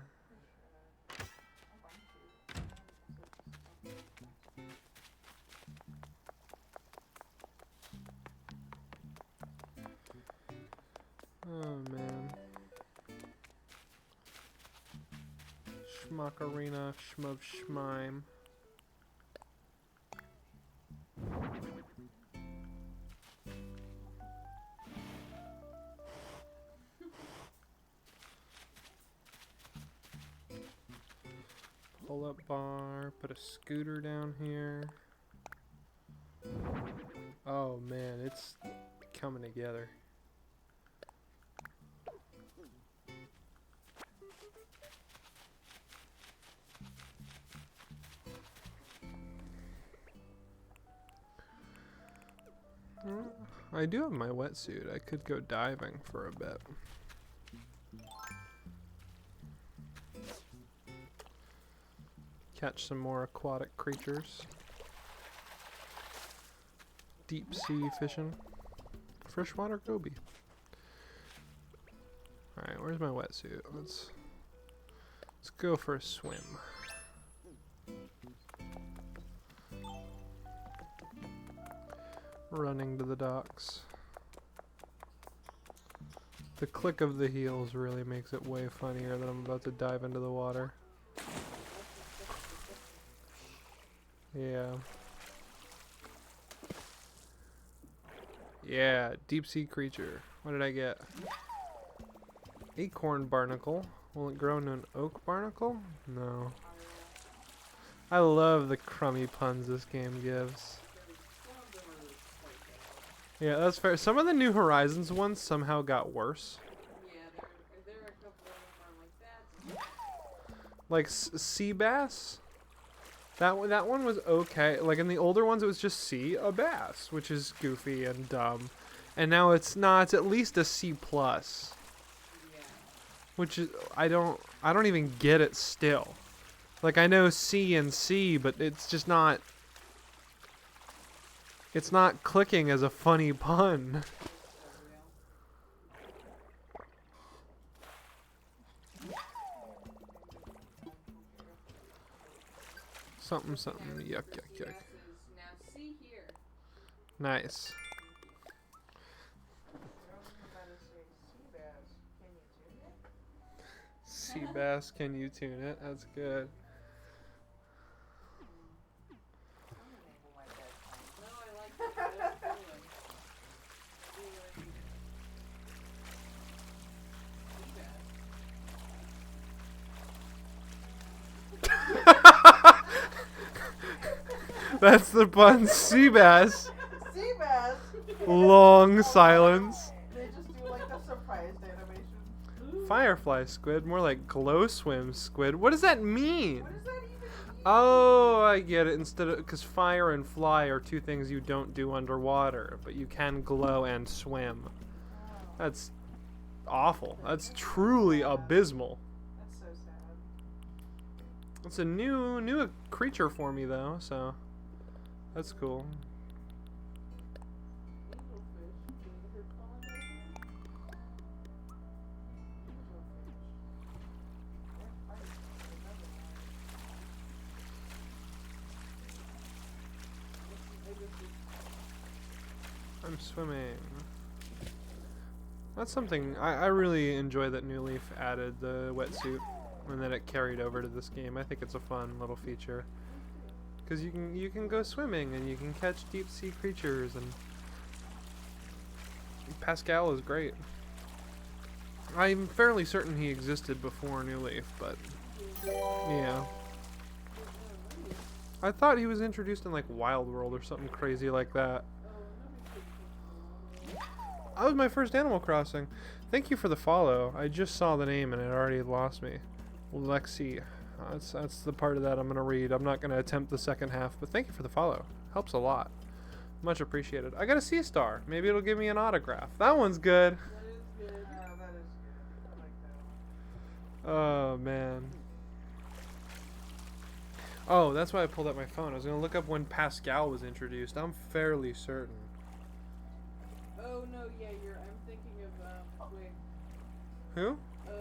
Oh man. Schmuckarina, Schmub Schmime. Pull up bar, put a scooter down here. Oh man, it's coming together. I do have my wetsuit. I could go diving for a bit. Catch some more aquatic creatures. Deep sea fishing. Freshwater goby. Alright, where's my wetsuit? Let's go for a swim. Running to the docks. The click of the heels really makes it way funnier that I'm about to dive into the water. Yeah. Yeah, deep sea creature. What did I get? Acorn barnacle. Will it grow into an oak barnacle? No. I love the crummy puns this game gives. Some of them are quite bad. Yeah, that's fair. Some of the New Horizons ones somehow got worse. Like sea bass. That one was okay. Like in the older ones, it was just a bass, which is goofy and dumb. And now it's not. It's at least a C plus, Yeah. which is I don't even get it still. Like I know C and C, but it's just not. It's not clicking as a funny pun. Something, something. Yuck, yuck, yuck. Now see here. Nice. Sea bass, can you tune it? That's good. No, I like that. That's good. That's the pun. Sea bass. Sea bass. Long silence. They just do like the surprised animation. Firefly squid, more like glow swim squid. What does that mean? What does that even mean? Oh, I get it. Because fire and fly are two things you don't do underwater, but you can glow and swim. That's awful. That's truly abysmal. That's so sad. It's a new creature for me though, so that's cool. I'm swimming. That's something I really enjoy that New Leaf added the wetsuit and that it carried over to this game. I think it's a fun little feature because you can go swimming and you can catch deep sea creatures, and Pascal is great. I'm fairly certain he existed before New Leaf, but yeah. I thought he was introduced in like Wild World or something crazy like that. That was my first Animal Crossing. Thank you for the follow. I just saw the name and it already lost me. Lexi. That's the part of that I'm going to read. I'm not going to attempt the second half, but thank you for the follow. Helps a lot. Much appreciated. I got a sea star. Maybe it'll give me an autograph. That one's good. That is good. That is good. I like that one. Oh, man. Oh, that's why I pulled up my phone. I was going to look up when Pascal was introduced. I'm fairly certain. Oh no, yeah, I'm thinking of wait, Who? the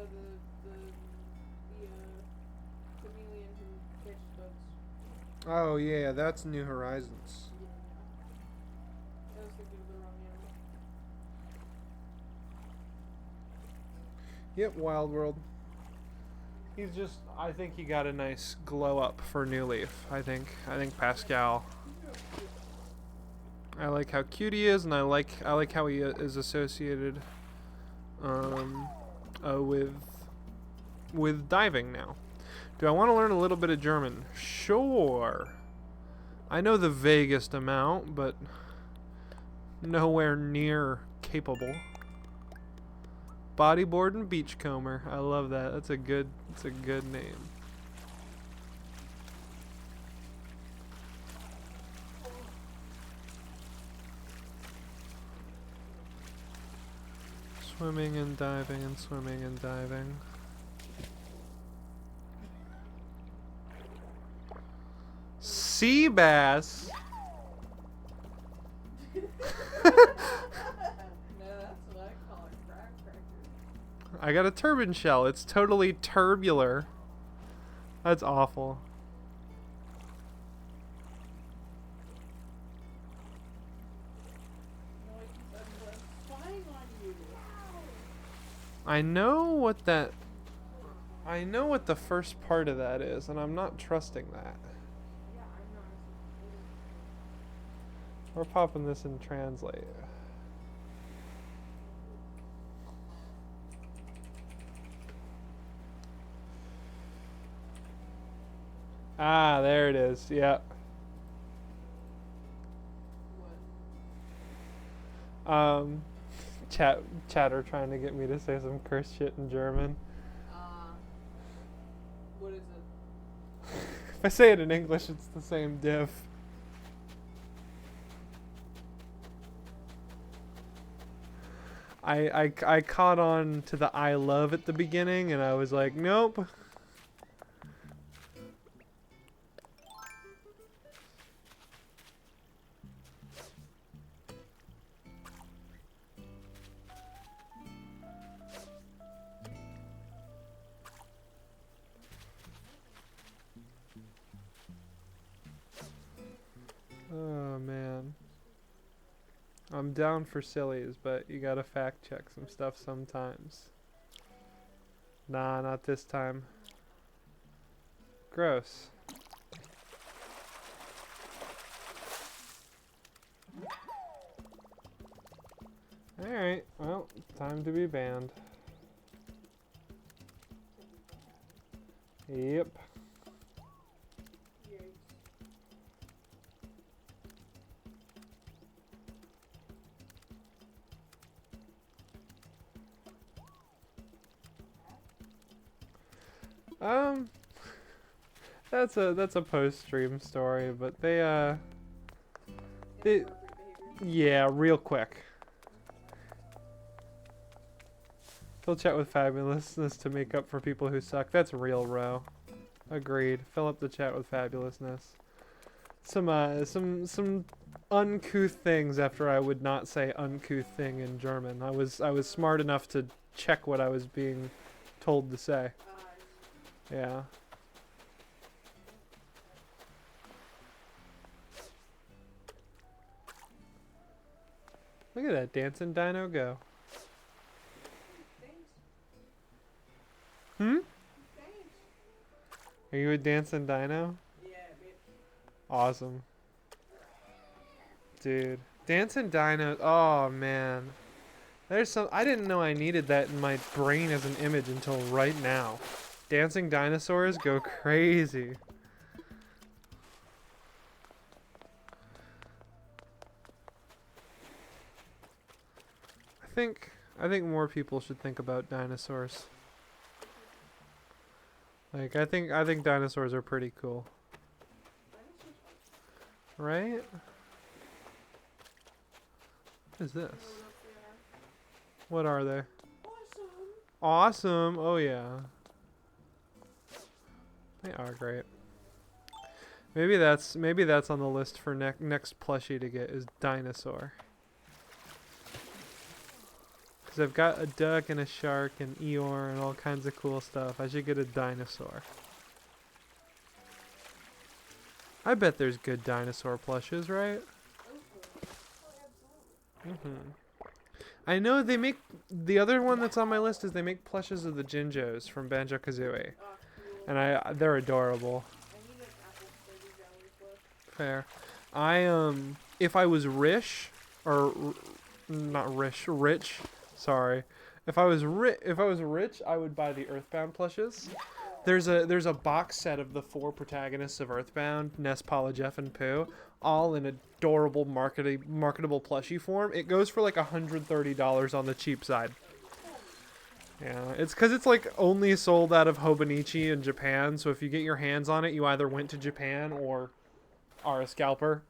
chameleon who catches bugs. Oh, yeah, that's New Horizons. I was thinking of the wrong animal. Yep, Wild World. He's just, I think he got a nice glow up for New Leaf. I think Pascal. I like how cute he is, and I like how he is associated with diving now. Do I want to learn a little bit of German? Sure. I know the vaguest amount, but nowhere near capable. Bodyboard and Beachcomber. I love that. That's a good name. Swimming and diving and swimming and diving. Sea bass. No, that's what I call a crack cracker. I got a turban shell. It's totally turbular. That's awful. No, I'm spying on you. I know what the first part of that is, and I'm not trusting that. Yeah, I'm not. We're popping this in translate. Ah, there it is. Yep. What? Chatter trying to get me to say some curse shit in German. What is it? If I say it in English, it's the same diff. I caught on to the I love at the beginning, and I was like, nope. Oh man. I'm down for sillies, but you gotta fact check some stuff sometimes. Nah, not this time. Gross. Alright, well, time to be banned. Yep. Yikes. That's a post-stream story, but they Inappropriate behavior. yeah, real quick. Fill chat with fabulousness to make up for people who suck. That's real, Ro. Agreed. Fill up the chat with fabulousness. Some uncouth things after I would not say uncouth thing in German. I was smart enough to check what I was being told to say. Yeah. Look at that dancing dino go. Thanks. Hmm? Thanks. Are you a dancing dino? Yeah, bitch. Awesome. Dude. Dancing dinos. Oh, man. There's some. I didn't know I needed that in my brain as an image until right now. Dancing dinosaurs go crazy. I think more people should think about dinosaurs. Like I think dinosaurs are pretty cool. Right? What is this? What are they? Awesome. Oh yeah. They are great. Maybe that's on the list for next plushie to get is dinosaur. Cuz I've got a duck and a shark and Eeyore and all kinds of cool stuff. I should get a dinosaur. I bet there's good dinosaur plushes, right? I know they make the other one that's on my list is they make plushes of the Jinjos from Banjo-Kazooie. And they're adorable. I need an apple flavor jelly plush. Fair. If I was rich rich, sorry. If I was rich, I would buy the Earthbound plushes. There's a box set of the 4 protagonists of Earthbound, Ness, Paula, Jeff, and Pooh, all in adorable marketable plushie form. It goes for like $130 on the cheap side. Yeah, it's because it's like only sold out of Hobonichi in Japan, so if you get your hands on it, you either went to Japan or are a scalper.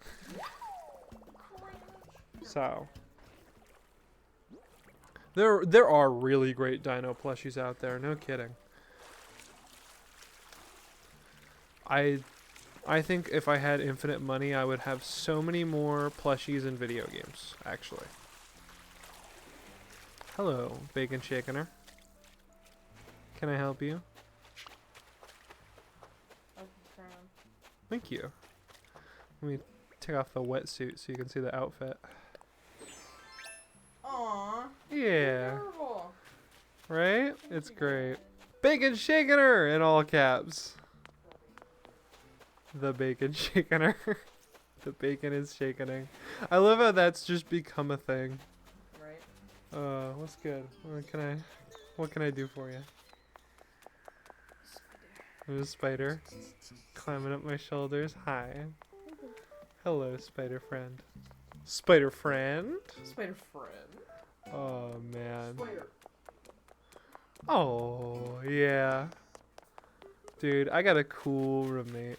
So there are really great dino plushies out there, no kidding. I think if I had infinite money, I would have so many more plushies in video games, actually. Hello, Bacon Shakener. Can I help you? Thank you. Let me take off the wetsuit so you can see the outfit. Aww. Yeah. Adorable. Right? It's great. Bacon Shakener in all caps. The Bacon Shakener. The bacon is shakening. I love how that's just become a thing. Right. What's good? What can I do for you? There's a spider climbing up my shoulders. Hi. Hello, spider friend. Spider friend? Spider friend. Oh, man. Spider. Oh, yeah. Dude, I got a cool roommate.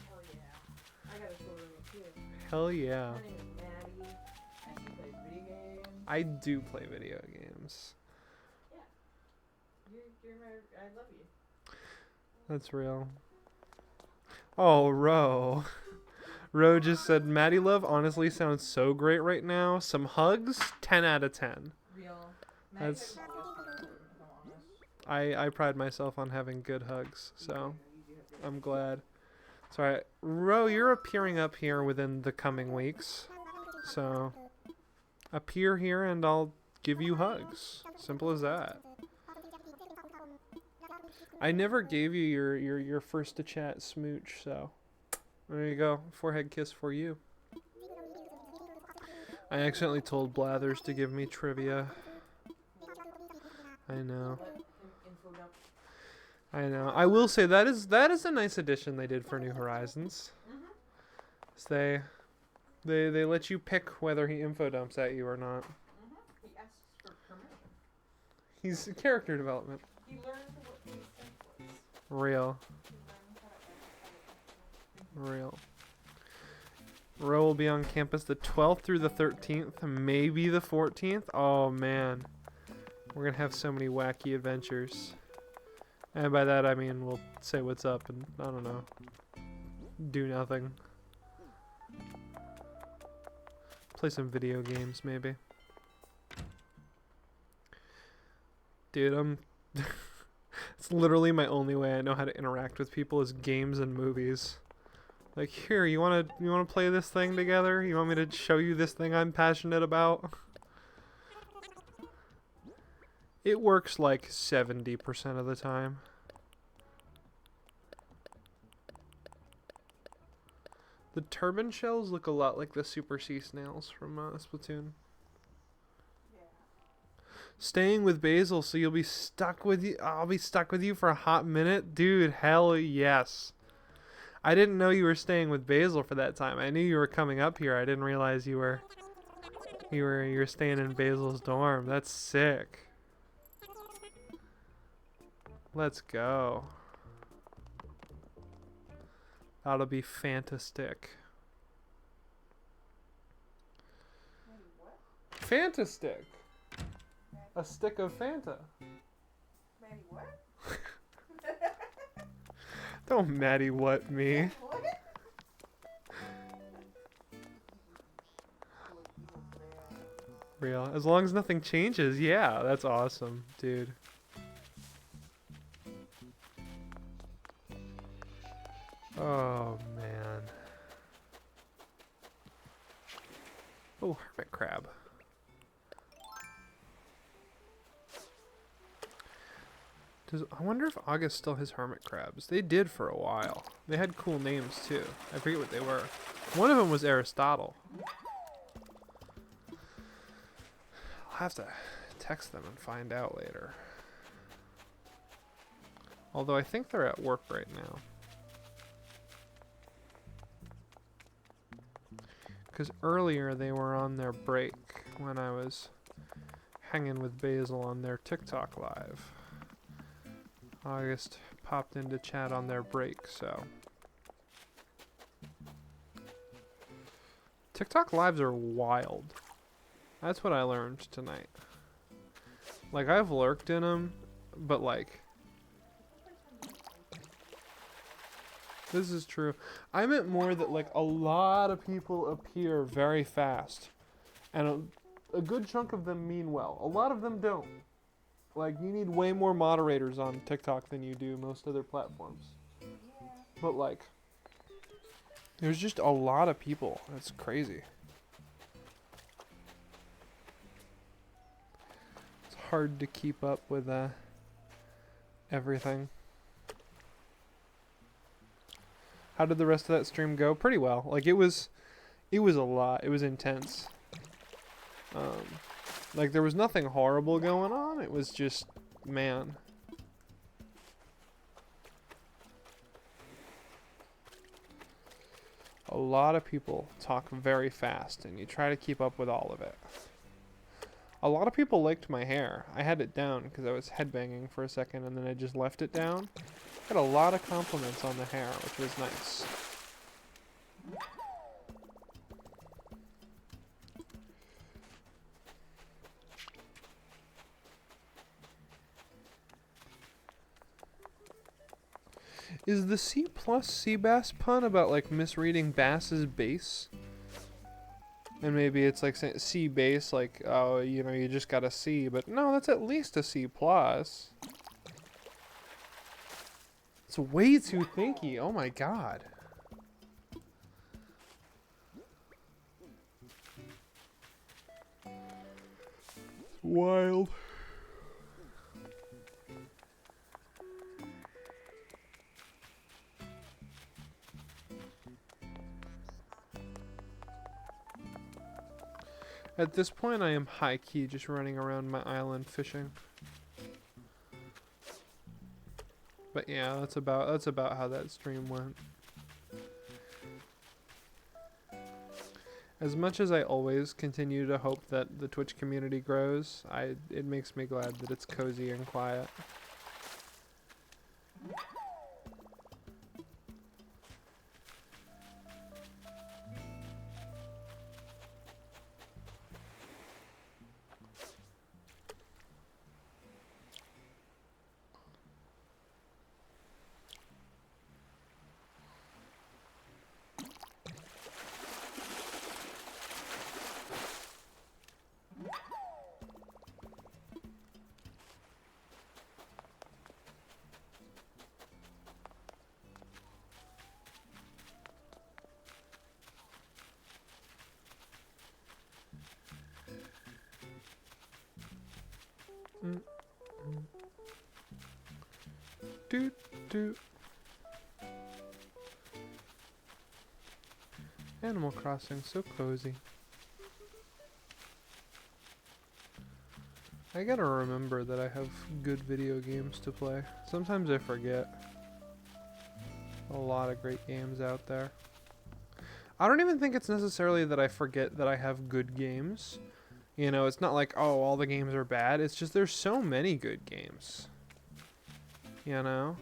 Hell yeah. I got a cool roommate too. Hell yeah. Her name is Maddie, and she plays video games. I do play video games. You're my, I love you. That's real. Oh, Ro. Ro just said, Maddie Love honestly sounds so great right now. Some hugs, 10 out of 10. Real. That's- Maddie's like the longest person, if I'm honest. I pride myself on having good hugs, so I'm glad. It's alright. Ro, you're appearing up here within the coming weeks. So, appear here and I'll give you hugs. Simple as that. I never gave you your first to chat smooch, so there you go. Forehead kiss for you. I accidentally told Blathers to give me trivia. I know. Let him info dump. I know. I will say that is a nice addition they did for New Horizons. Is they let you pick whether he info dumps at you or not. He asks for permission. He's character development. He learned what he said was. Real. He learned how to edit. Real. Ro will be on campus the 12th through the 13th, maybe the 14th. Oh man. We're gonna have so many wacky adventures. And by that I mean we'll say what's up and, I don't know, do nothing. Play some video games maybe. Dude, it's literally my only way I know how to interact with people is games and movies. Like, here, you wanna play this thing together? You want me to show you this thing I'm passionate about? It works like 70% of the time. The turban shells look a lot like the super sea snails from Splatoon. Yeah. Staying with Basil, so you'll be stuck with you. I'll be stuck with you for a hot minute, dude. Hell yes. I didn't know you were staying with Basil for that time. I knew you were coming up here. I didn't realize you were staying in Basil's dorm. That's sick. Let's go. That'll be fantastic. Maddie, what? Fantastic. A stick of Fanta. Maddie, what? Don't Maddie what me. What? Real. As long as nothing changes, yeah, that's awesome, dude. Oh man. Oh, hermit crab. I wonder if August still has hermit crabs. They did for a while. They had cool names too. I forget what they were. One of them was Aristotle. I'll have to text them and find out later. Although I think they're at work right now. Because earlier they were on their break when I was hanging with Basil on their TikTok live. August popped into chat on their break, so. TikTok lives are wild. That's what I learned tonight. Like, I've lurked in them, but like, this is true. I meant more that like a lot of people appear very fast, and a good chunk of them mean well. A lot of them don't. Like, you need way more moderators on TikTok than you do most other platforms. But like, there's just a lot of people. It's crazy. It's hard to keep up with everything. How did the rest of that stream go? Pretty well. Like, it was a lot. It was intense. Like, there was nothing horrible going on. It was just, man. A lot of people talk very fast, and you try to keep up with all of it. A lot of people liked my hair. I had it down because I was headbanging for a second, and then I just left it down. Got a lot of compliments on the hair, which was nice. Is the C plus sea bass pun about like misreading bass's base? And maybe it's like saying C base, like, oh, you know, you just got a C, but no, that's at least a C plus. It's way too thinky. Oh my god. It's wild. At this point, I am high-key just running around my island fishing. But yeah, that's about how that stream went. As much as I always continue to hope that the Twitch community grows, it makes me glad that it's cozy and quiet. Doot doot. Animal Crossing, so cozy. I gotta remember that I have good video games to play. Sometimes I forget. A lot of great games out there. I don't even think it's necessarily that I forget that I have good games. You know, it's not like, oh, all the games are bad. It's just there's so many good games. You know?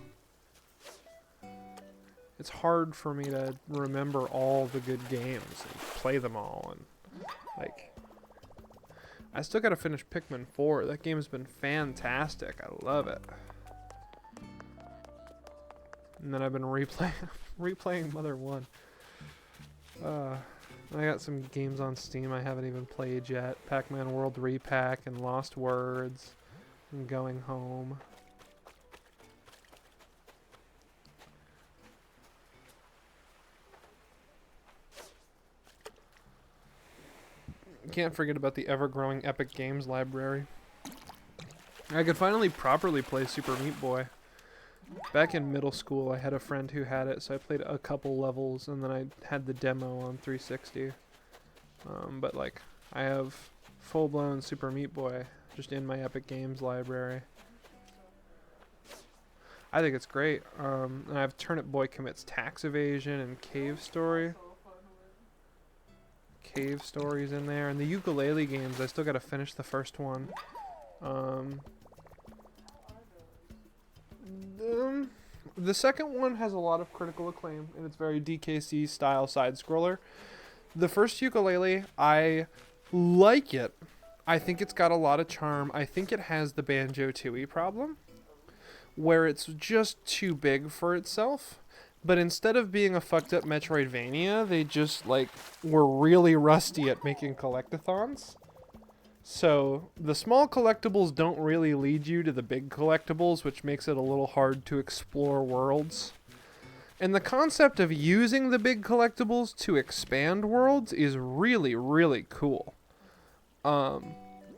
It's hard for me to remember all the good games and play them all. And, like, I still gotta finish Pikmin 4. That game's been fantastic. I love it. And then I've been replaying Mother 1. I got some games on Steam I haven't even played yet. Pac-Man World Repack and Lost Words and Going Home. Can't forget about the ever-growing Epic Games library. I could finally properly play Super Meat Boy. Back in middle school, I had a friend who had it, so I played a couple levels, and then I had the demo on 360. But, like, I have full-blown Super Meat Boy just in my Epic Games library. I think it's great. And I have Turnip Boy Commits Tax Evasion and Cave Story. Cave Stories in there. And the ukulele games, I still gotta finish the first one. The second one has a lot of critical acclaim, and it's very DKC style side-scroller. The first ukulele, I like it. I think it's got a lot of charm. I think it has the Banjo-Tooie problem, where it's just too big for itself. But instead of being a fucked up Metroidvania, they just, like, were really rusty at making collectathons. So, the small collectibles don't really lead you to the big collectibles, which makes it a little hard to explore worlds. And the concept of using the big collectibles to expand worlds is really, really cool.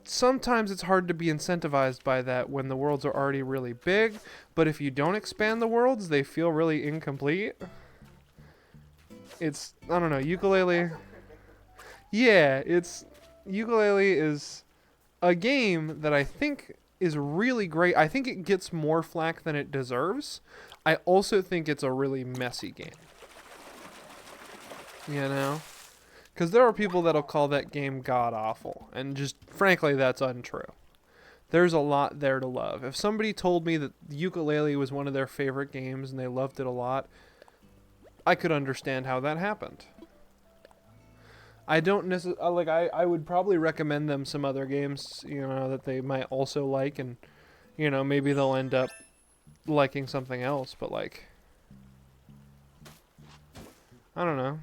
Sometimes it's hard to be incentivized by that when the worlds are already really big, but if you don't expand the worlds, they feel really incomplete. It's, I don't know, ukulele. Yeah, ukulele is a game that I think is really great. I think it gets more flack than it deserves. I also think it's a really messy game. You know? Because there are people that'll call that game god-awful, and just, frankly, that's untrue. there's a lot there to love. If somebody told me that Yooka-Laylee was one of their favorite games and they loved it a lot, I could understand how that happened. I don't necessarily like. I would probably recommend them some other games, that they might also like, and maybe they'll end up liking something else. But like, I don't know.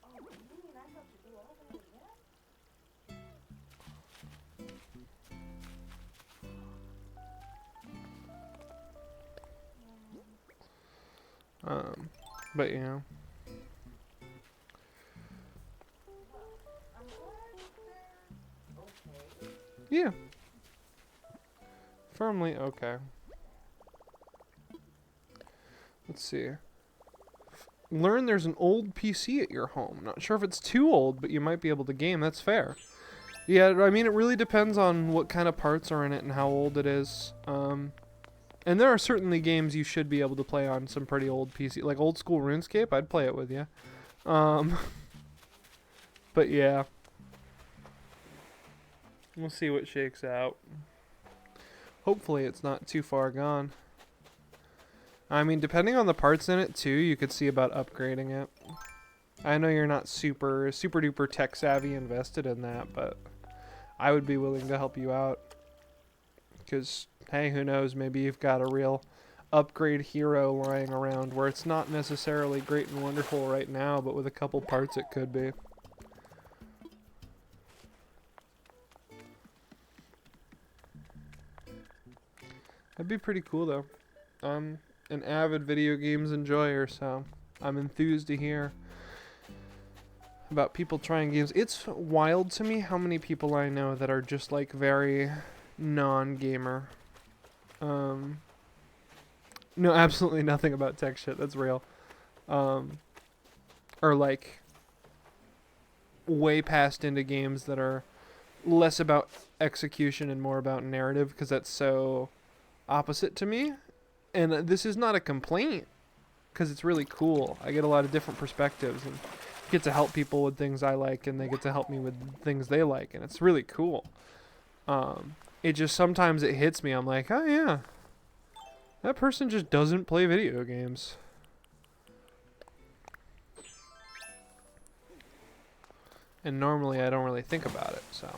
Oh, you mean I have to do all that again? But I'm glad they're okay. yeah, firmly okay. Let's see. Learn there's an old PC at your home. Not sure if it's too old, but you might be able to game. That's fair. Yeah, I mean, it really depends on what kind of parts are in it and how old it is. And there are certainly games you should be able to play on some pretty old PC. Like old school RuneScape, I'd play it with you. But yeah. We'll see what shakes out. Hopefully it's not too far gone. I mean, depending on the parts in it too, you could see about upgrading it. I know you're not super duper tech savvy invested in that, but I would be willing to help you out. Because, hey, who knows, maybe you've got a real upgrade hero lying around where it's not necessarily great and wonderful right now, but with a couple parts it could be. That'd be pretty cool though. I'm an avid video games enjoyer, so I'm enthused to hear about people trying games. It's wild to me how many people I know that are just like very non-gamer. No, absolutely nothing about tech shit. That's real. Or like way past into games that are less about execution and more about narrative, because that's so opposite to me. And this is not a complaint, because it's really cool. I get a lot of different perspectives and get to help people with things I like, and they get to help me with things they like, and it's really cool. It just sometimes it hits me. I'm like, oh yeah, that person just doesn't play video games. And normally I don't really think about it, so.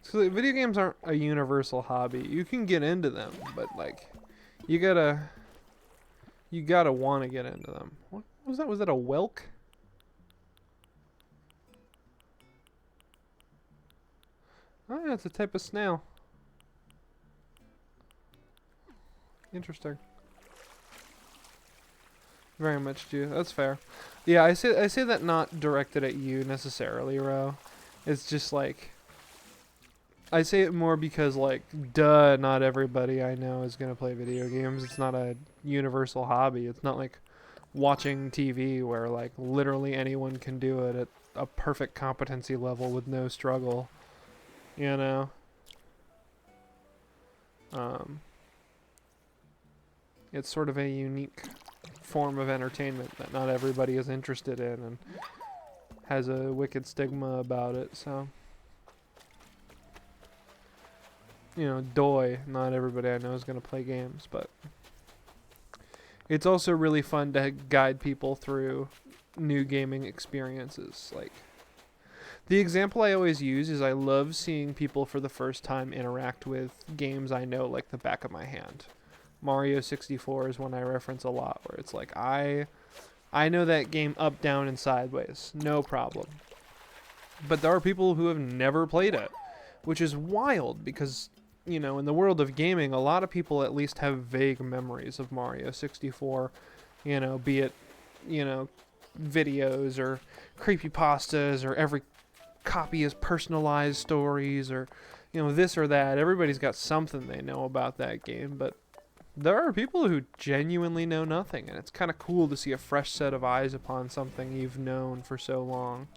So video games aren't a universal hobby. You can get into them, but like, you gotta want to get into them. What was that? Was that a whelk? Oh yeah, it's a type of snail. Interesting. Very much do. That's fair. Yeah, I say that not directed at you necessarily, Ro. It's just like, I say it more because like, duh, not everybody I know is gonna play video games. It's not a universal hobby. It's not like watching TV where like literally anyone can do it at a perfect competency level with no struggle. You know? It's sort of a unique form of entertainment that not everybody is interested in and has a wicked stigma about it, so. You know, doy, not everybody I know is going to play games, but it's also really fun to guide people through new gaming experiences. Like, the example I always use is I love seeing people for the first time interact with games I know like the back of my hand. Mario 64 is one I reference a lot, where it's like, I know that game up, down, and sideways, no problem. But there are people who have never played it, which is wild because, you know, in the world of gaming, a lot of people at least have vague memories of Mario 64, you know, be it, you know, videos or creepypastas, or every copy is personalized stories, or, you know, this or that. Everybody's got something they know about that game, but there are people who genuinely know nothing, and it's kind of cool to see a fresh set of eyes upon something you've known for so long.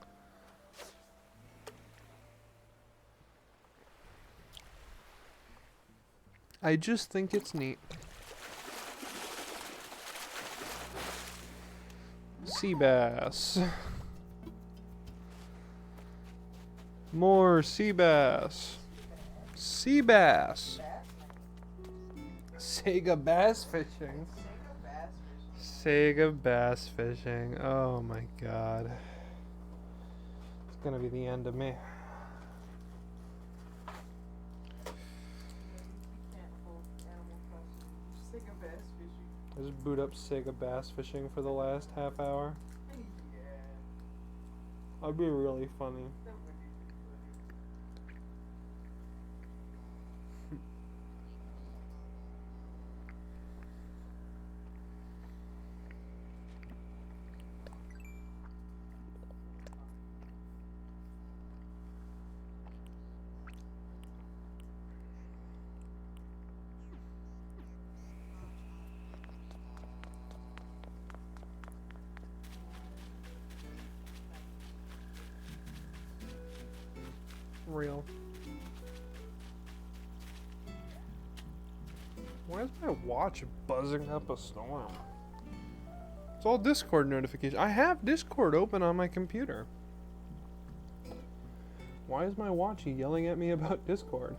I just think it's neat. Sea bass. More sea bass. Sea bass. Sega bass fishing. Sega bass fishing. Oh my god. It's gonna be the end of me. I just boot up Sega bass fishing for the last half hour. That'd be really funny. Real. Why is my watch buzzing up a storm? It's all Discord notifications. I have Discord open on my computer. Why is my watch yelling at me about Discord?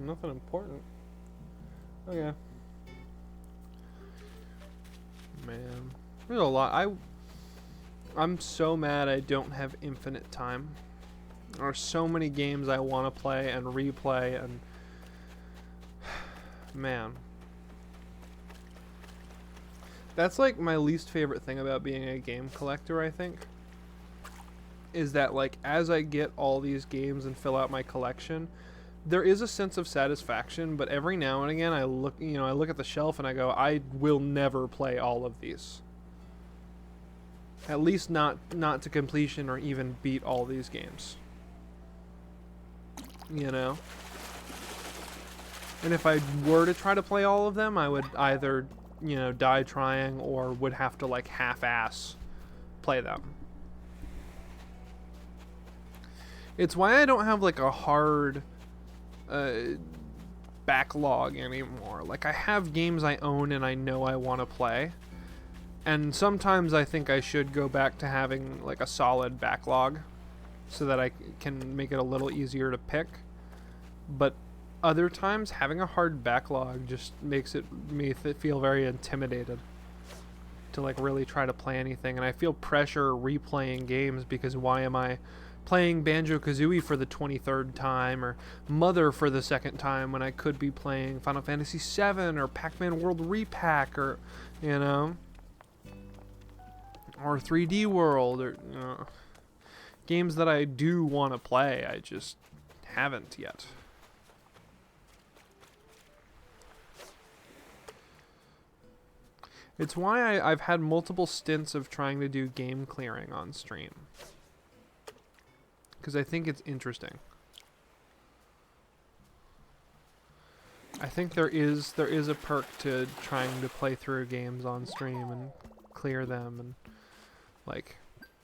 Nothing important. Okay. Man. There's a lot. I'm so mad I don't have infinite time. There are so many games I want to play and replay, and man, that's like my least favorite thing about being a game collector, I think, is that like as I get all these games and fill out my collection, there is a sense of satisfaction, but every now and again I look at the shelf and I go, I will never play all of these. At least not to completion or even beat all these games. You know? And if I were to try to play all of them, I would either, die trying or would have to like half-ass play them. It's why I don't have like a hard backlog anymore. Like I have games I own and I know I want to play. And sometimes I think I should go back to having like a solid backlog so that I can make it a little easier to pick. But other times having a hard backlog just makes me feel very intimidated to like really try to play anything. And I feel pressure replaying games because why am I playing Banjo-Kazooie for the 23rd time or Mother for the second time when I could be playing Final Fantasy VII or Pac-Man World Repack or, or 3D World, or games that I do want to play, I just haven't yet. It's why I've had multiple stints of trying to do game clearing on stream. Because I think it's interesting. I think there is a perk to trying to play through games on stream and clear them, and like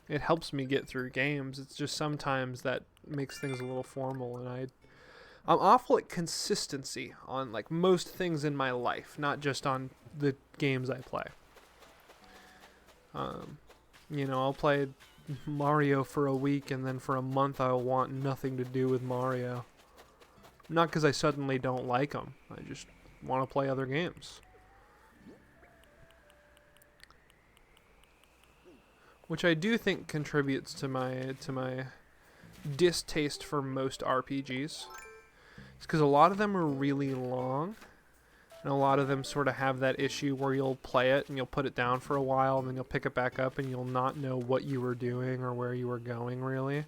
it helps me get through games. It's just sometimes that makes things a little formal, and I'm awful at consistency on like most things in my life, not just on the games I play. I'll play Mario for a week and then for a month I'll want nothing to do with Mario. Not because I suddenly don't like them. I just want to play other games. Which I do think contributes to my distaste for most RPGs. It's because a lot of them are really long, and a lot of them sort of have that issue where you'll play it and you'll put it down for a while and then you'll pick it back up and you'll not know what you were doing or where you were going really.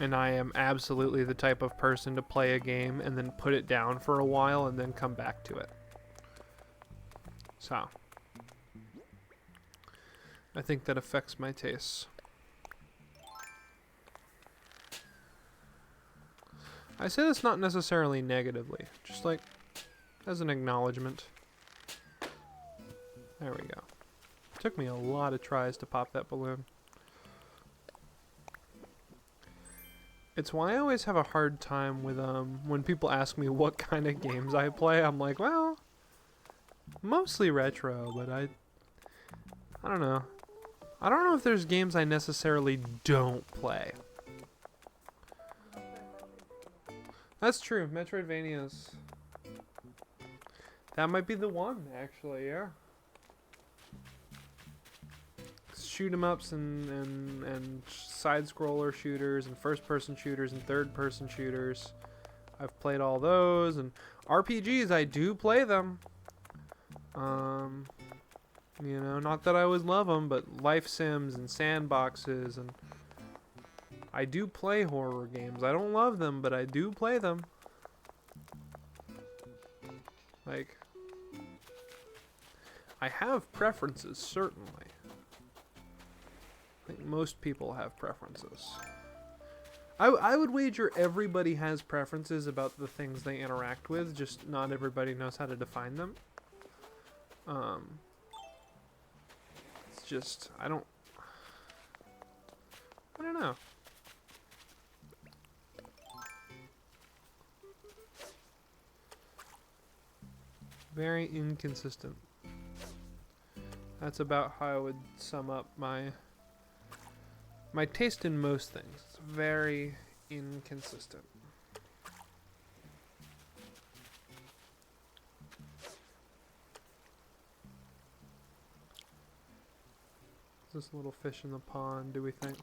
And I am absolutely the type of person to play a game and then put it down for a while and then come back to it. So I think that affects my tastes. I say this not necessarily negatively, just like as an acknowledgement. There we go. Took me a lot of tries to pop that balloon. It's why I always have a hard time with when people ask me what kind of games I play. I'm like, well, mostly retro, but I don't know. I don't know if there's games I necessarily don't play. That's true. Metroidvanias. That might be the one, actually, yeah. Shoot 'em ups and side scroller shooters and first person shooters and third person shooters. I've played all those, and RPGs, I do play them. You know, not that I always love them, but life sims and sandboxes, and I do play horror games. I don't love them, but I do play them. Like, I have preferences, certainly. I think most people have preferences. I would wager everybody has preferences about the things they interact with, just not everybody knows how to define them. It's just, I don't know. Very inconsistent. That's about how I would sum up my taste in most things. It's very inconsistent. Is this little fish in the pond, do we think?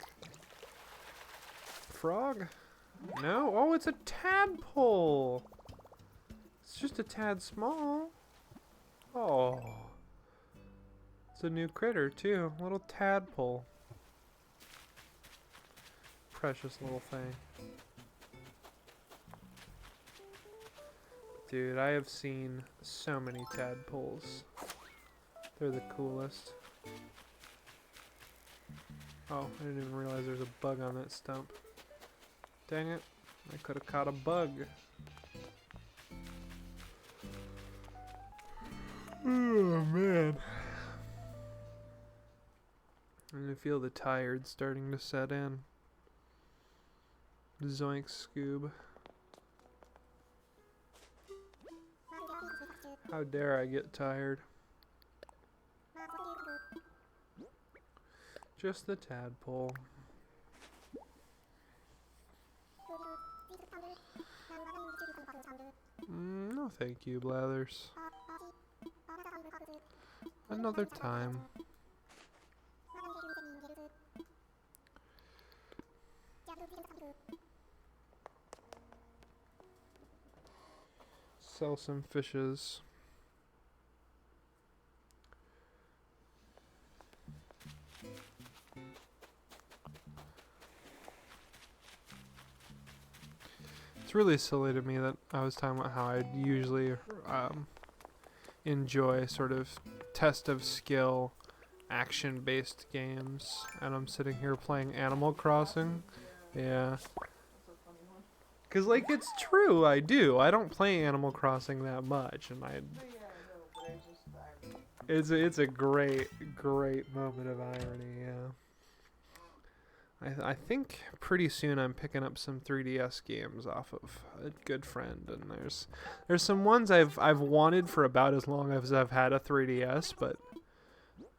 Frog? No? Oh, it's a tadpole! It's just a tad small. Oh. It's a new critter, too. Little tadpole. Precious little thing. Dude, I have seen so many tadpoles. They're the coolest. Oh, I didn't even realize there's a bug on that stump. Dang it. I could have caught a bug. Oh, man. I'm gonna feel the tired starting to set in. Zoink, Scoob. How dare I get tired? Just the tadpole. No thank you, Blathers. Another time. Sell some fishes. It's really silly to me that I was talking about how I usually enjoy sort of test of skill action-based games, and I'm sitting here playing Animal Crossing. Yeah. That's a funny one. Cause like it's true, I do. I don't play Animal Crossing that much, and No, yeah, I know, but I just, it's a great moment of irony. Yeah. I think pretty soon I'm picking up some 3DS games off of a good friend, and there's some ones I've wanted for about as long as I've had a 3DS, but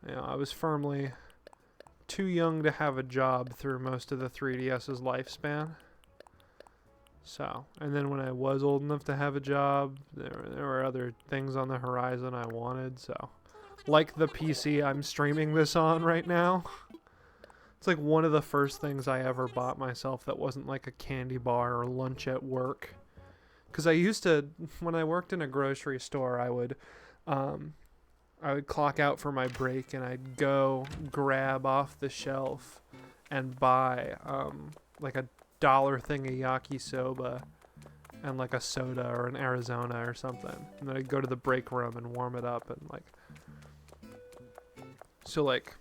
you know, I was firmly too young to have a job through most of the 3DS's lifespan. So, and then when I was old enough to have a job, there were other things on the horizon I wanted, so like the PC I'm streaming this on right now. It's like one of the first things I ever bought myself that wasn't like a candy bar or lunch at work. Because I used to, when I worked in a grocery store, I would clock out for my break and I'd go grab off the shelf and buy like $1 thing of yakisoba and like a soda or an Arizona or something. And then I'd go to the break room and warm it up and like... So like...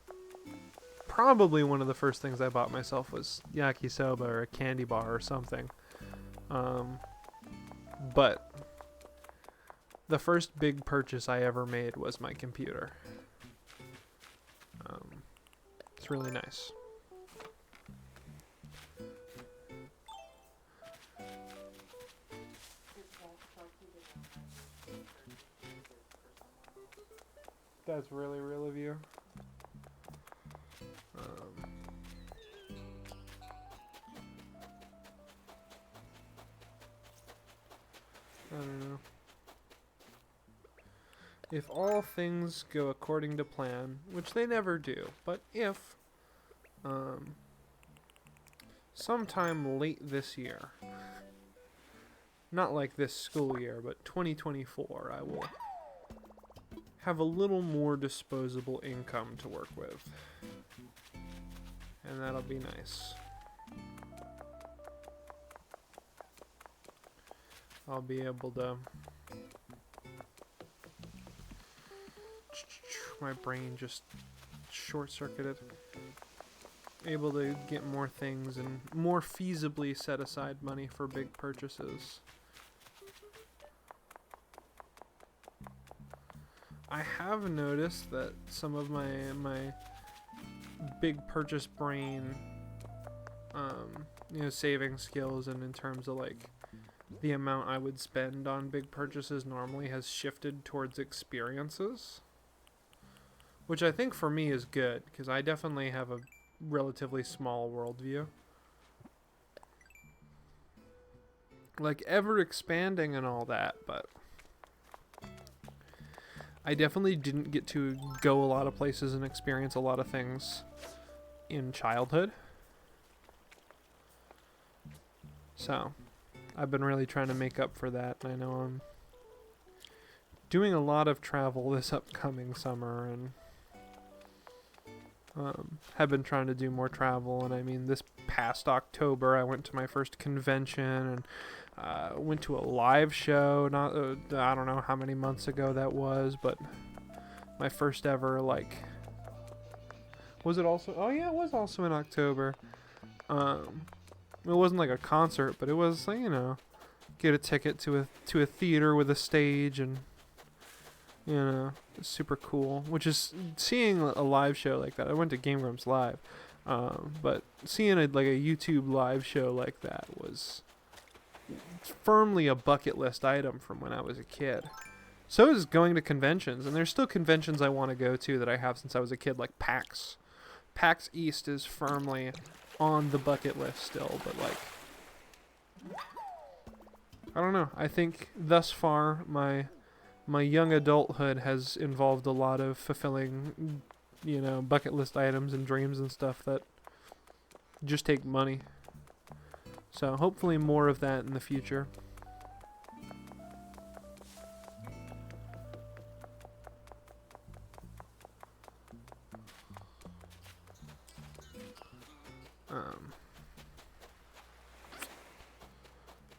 Probably one of the first things I bought myself was yakisoba or a candy bar or something. But the first big purchase I ever made was my computer. It's really nice. that's really real of you. Um, I don't know. If all things go according to plan, which they never do, but if, sometime late this year, not like this school year, but 2024, I will have a little more disposable income to work with. And that'll be nice. I'll be able to... My brain just short-circuited. Able to get more things and more feasibly set aside money for big purchases. I have noticed that some of my big purchase brain, saving skills, and in terms of like the amount I would spend on big purchases normally has shifted towards experiences, which I think for me is good because I definitely have a relatively small worldview. Like ever expanding and all that, but I definitely didn't get to go a lot of places and experience a lot of things in childhood. So, I've been really trying to make up for that, and I know I'm doing a lot of travel this upcoming summer, and have been trying to do more travel. And I mean, this past October I went to my first convention and went to a live show. Not I don't know how many months ago that was, but my first ever, like, was it also, oh yeah, it was also in October. It wasn't like a concert, but it was, get a ticket to a theater with a stage, and it's super cool. Which is seeing a live show like that. I went to Game Grumps Live, but seeing like a YouTube live show like that was firmly a bucket list item from when I was a kid. So is going to conventions, and there's still conventions I want to go to that I have since I was a kid, like PAX. PAX East is firmly on the bucket list still, but like, I don't know. I think thus far my young adulthood has involved a lot of fulfilling, bucket list items and dreams and stuff that just take money. So hopefully more of that in the future.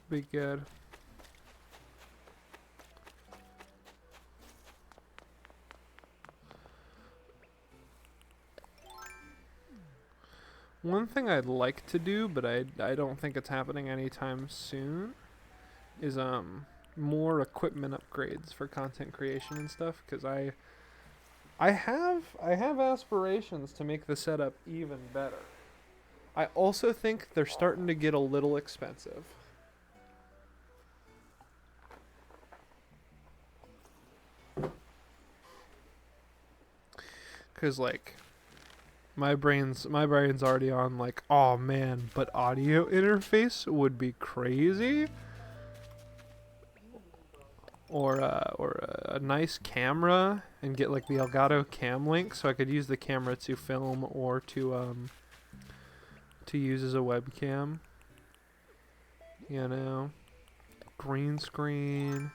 Be good. One thing I'd like to do, but I don't think it's happening anytime soon, is more equipment upgrades for content creation and stuff, because I have aspirations to make the setup even better. I also think they're starting to get a little expensive. Cause like my brain's already on like, oh man, but audio interface would be crazy. Or a nice camera, and get like the Elgato Cam Link so I could use the camera to film or to use as a webcam. Green screen.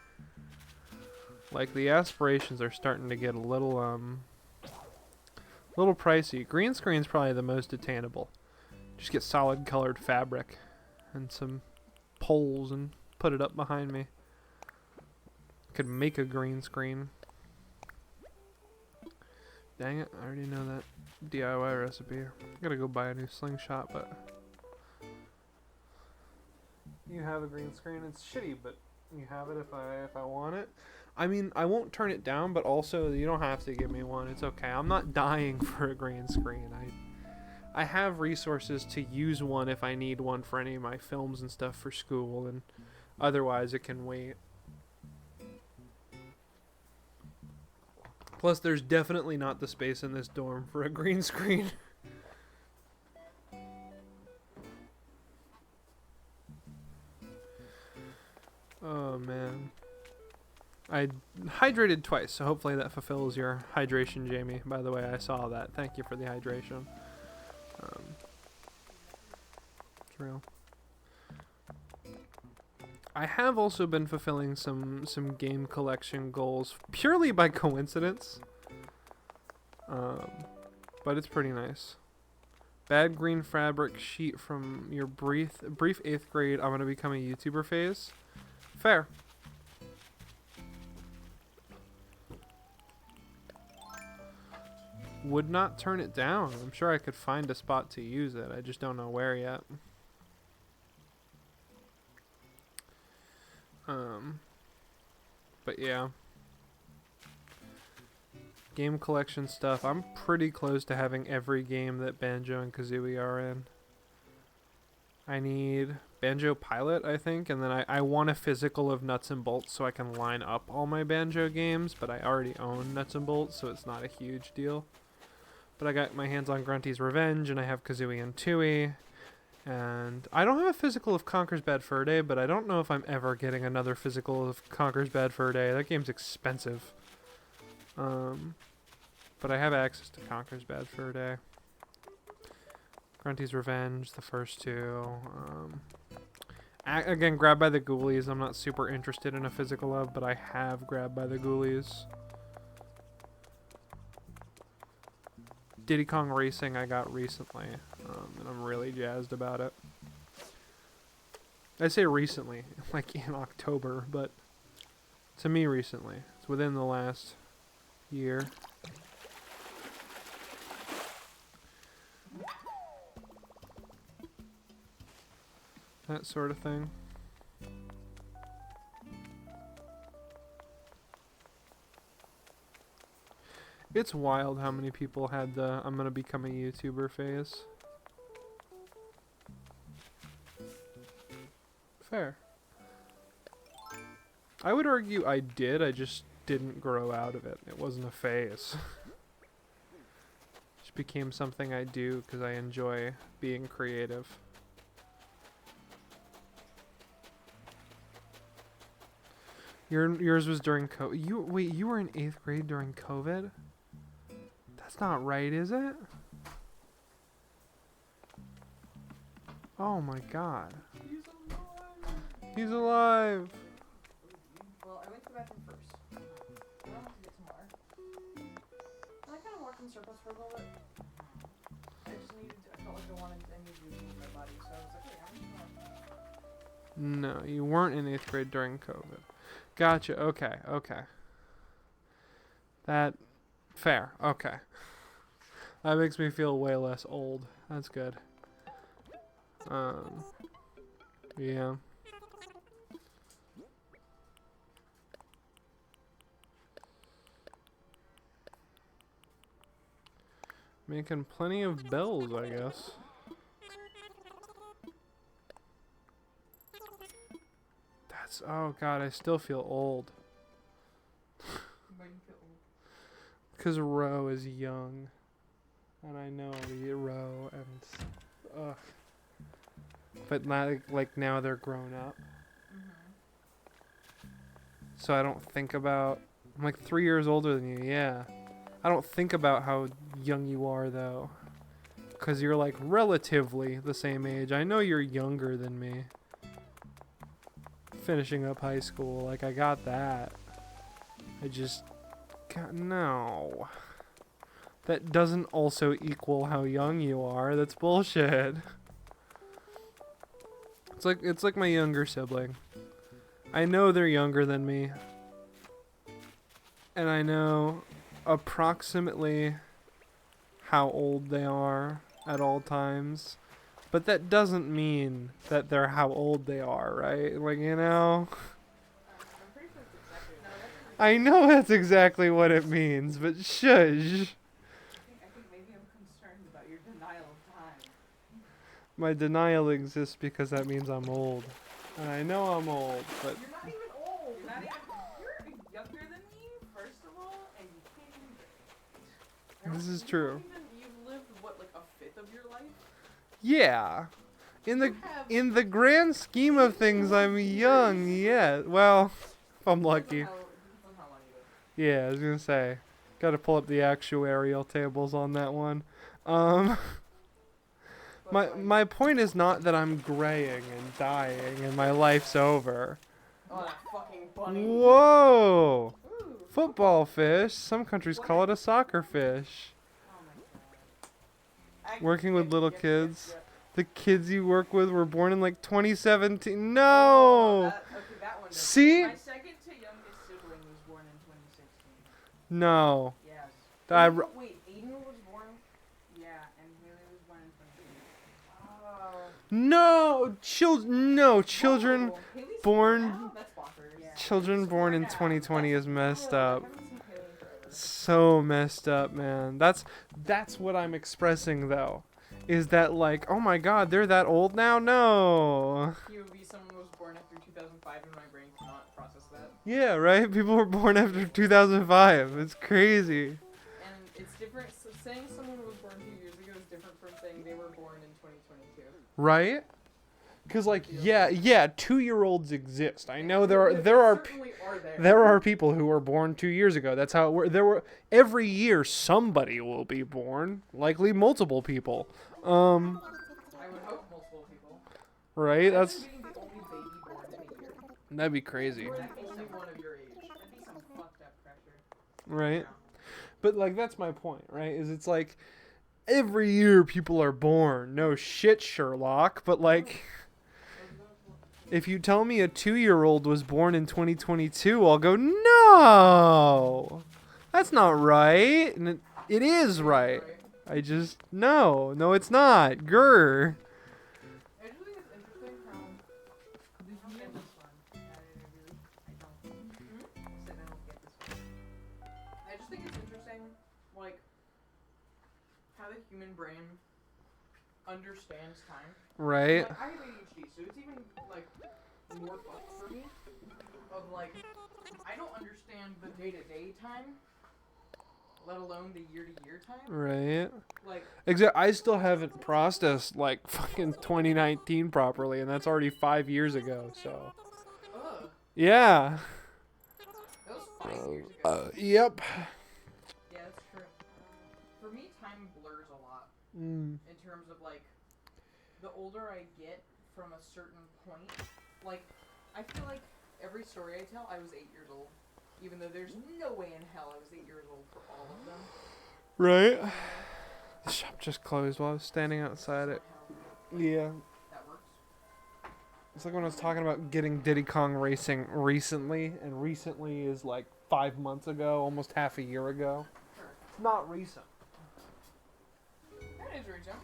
Like the aspirations are starting to get a little pricey. Green screen's probably the most attainable. Just get solid colored fabric and some poles and put it up behind me. Could make a green screen. Dang it, I already know that DIY recipe. I gotta go buy a new slingshot, but you have a green screen. It's shitty, but you have it if I want it. I mean, I won't turn it down, but also you don't have to give me one. It's okay. I'm not dying for a green screen. I have resources to use one if I need one for any of my films and stuff for school, and otherwise it can wait. Plus, there's definitely not the space in this dorm for a green screen. Oh, man. I hydrated twice, so hopefully that fulfills your hydration, Jamie. By the way, I saw that. Thank you for the hydration. It's real. I have also been fulfilling some game collection goals purely by coincidence. But it's pretty nice. Bad green fabric sheet from your brief 8th grade I'm gonna become a YouTuber phase. Fair. Would not turn it down. I'm sure I could find a spot to use it. I just don't know where yet. But yeah. Game collection stuff. I'm pretty close to having every game that Banjo and Kazooie are in. I need Banjo Pilot, I think, and then I want a physical of Nuts and Bolts so I can line up all my Banjo games, but I already own Nuts and Bolts, so it's not a huge deal. But I got my hands on Grunty's Revenge, and I have Kazooie and Tooie. And I don't have a physical of Conker's Bad Fur Day, but I don't know if I'm ever getting another physical of Conker's Bad Fur Day. That game's expensive. But I have access to Conker's Bad Fur Day. Grunty's Revenge, the first two. Again, Grabbed by the Ghoulies, I'm not super interested in a physical of, but I have Grabbed by the Ghoulies. Diddy Kong Racing I got recently, and I'm really jazzed about it. I say recently, like in October, but to me recently. It's within the last year. That sort of thing. It's wild how many people had the I'm gonna become a YouTuber phase. Fair. I would argue I did, I just didn't grow out of it. It wasn't a phase. Just became something I do because I enjoy being creative. Yours was during COVID. Wait, you were in 8th grade during COVID? That's not right, is it? Oh my god. He's alive. He's alive. Well, I went to the bathroom first. I don't have to get some water. And I kind of walked in circles for a little bit. I just needed to, I felt like I needed to move my body, so I was like, hey, I'm just gonna... No, you weren't in 8th grade during COVID. Gotcha, okay, okay. That... Fair, okay. That makes me feel way less old. That's good. Yeah. Making plenty of bells, I guess. That's... Oh god, I still feel old. Why do you feel old? Because Ro is young. And I know Ro and... Ugh. But like now they're grown up. So I don't think about... I'm like 3 years older than you, yeah. I don't think about how young you are, though. Because you're like relatively the same age. I know you're younger than me. Finishing up high school, like I got that. I just... No. That doesn't also equal how young you are. That's bullshit. It's like my younger sibling. I know they're younger than me. And I know approximately how old they are at all times. But that doesn't mean that they're how old they are, right? Like, you know? I'm pretty sure it's exactly... No, that's... I know that's exactly what it means, but shush. I think maybe I'm concerned about your denial of time. My denial exists because that means I'm old. And I know I'm old, but... You're not even old. You're not even... You're younger than me, first of all, and you can't even This is You true. don't even, you've lived what, like a fifth of your life? Yeah. In the You have- in the grand scheme of things, I'm young. Yeah. Well, if I'm lucky. Depends on how long you live. Yeah, I was gonna say. Got to pull up the actuarial tables on that one. Um, But, my like, my point is not that I'm graying and dying and my life's over. oh, that fucking bunny. Whoa! Ooh. Football fish. Some countries call it a soccer fish. Oh my god. Working with little Yep, kids. yep. The kids you work with were born in like 2017. Oh, No! that, okay, that one does. See? My second to youngest sibling was born in 2016. No. Yes. I Aiden- r- wait, Aiden was born? Yeah, and Haley was born in 2016. Oh. No! Children Oh, Haley's born- now? That's bonkers. Yeah. children born in Now. 2020 is That's messed wild. up. I haven't seen Haley in forever. So messed up, man. That's what I'm expressing though. Is that like, oh my god, they're that old now? No. POV, someone was born after 2005 and my brain cannot process that. Yeah, right? People were born after 2005. It's crazy. And it's different, so saying someone was born 2 years ago is different from saying they were born in 2022. Right? Cuz like yeah, 2-year-olds exist. I know there They are certainly are there. there are people who were born 2 years ago. That's how it works. There were every year somebody will be born, likely multiple people. I would hope multiple people. Right? That's Imagine being the only baby born in a year. that'd be crazy. Or the only one of your age. That'd be some fucked up pressure. Right? Yeah. But like that's my point, right? Is it's like every year people are born. No shit, Sherlock, but like if you tell me a 2-year-old was born in 2022, I'll go, "No. That's not right." And it is right. I just no, it's not. Grr. I just think it's interesting how the human this one. I don't get this one. I just think it's interesting, like how the human brain understands time. Right? Like, I have ADHD, so it's even like more fucked for me. Of like, I don't understand the day-to-day time, let alone the year-to-year time. Right. Like, I still haven't processed like fucking 2019 properly, and that's already 5 years ago. So ugh, yeah. that was 5 years ago. Yep. Yeah, that's true. For me, time blurs a lot Mm. in terms of like, the older I get from a certain point, like, I feel like every story I tell, I was 8 years old. Even though there's no way in hell I was 8 years old for all of them. Right. The shop just closed while I was standing outside it. Somehow, Yeah. that works. It's like when I was talking about getting Diddy Kong Racing recently, and recently is like 5 months ago, almost half a year ago. Sure. It's not recent. That is recent.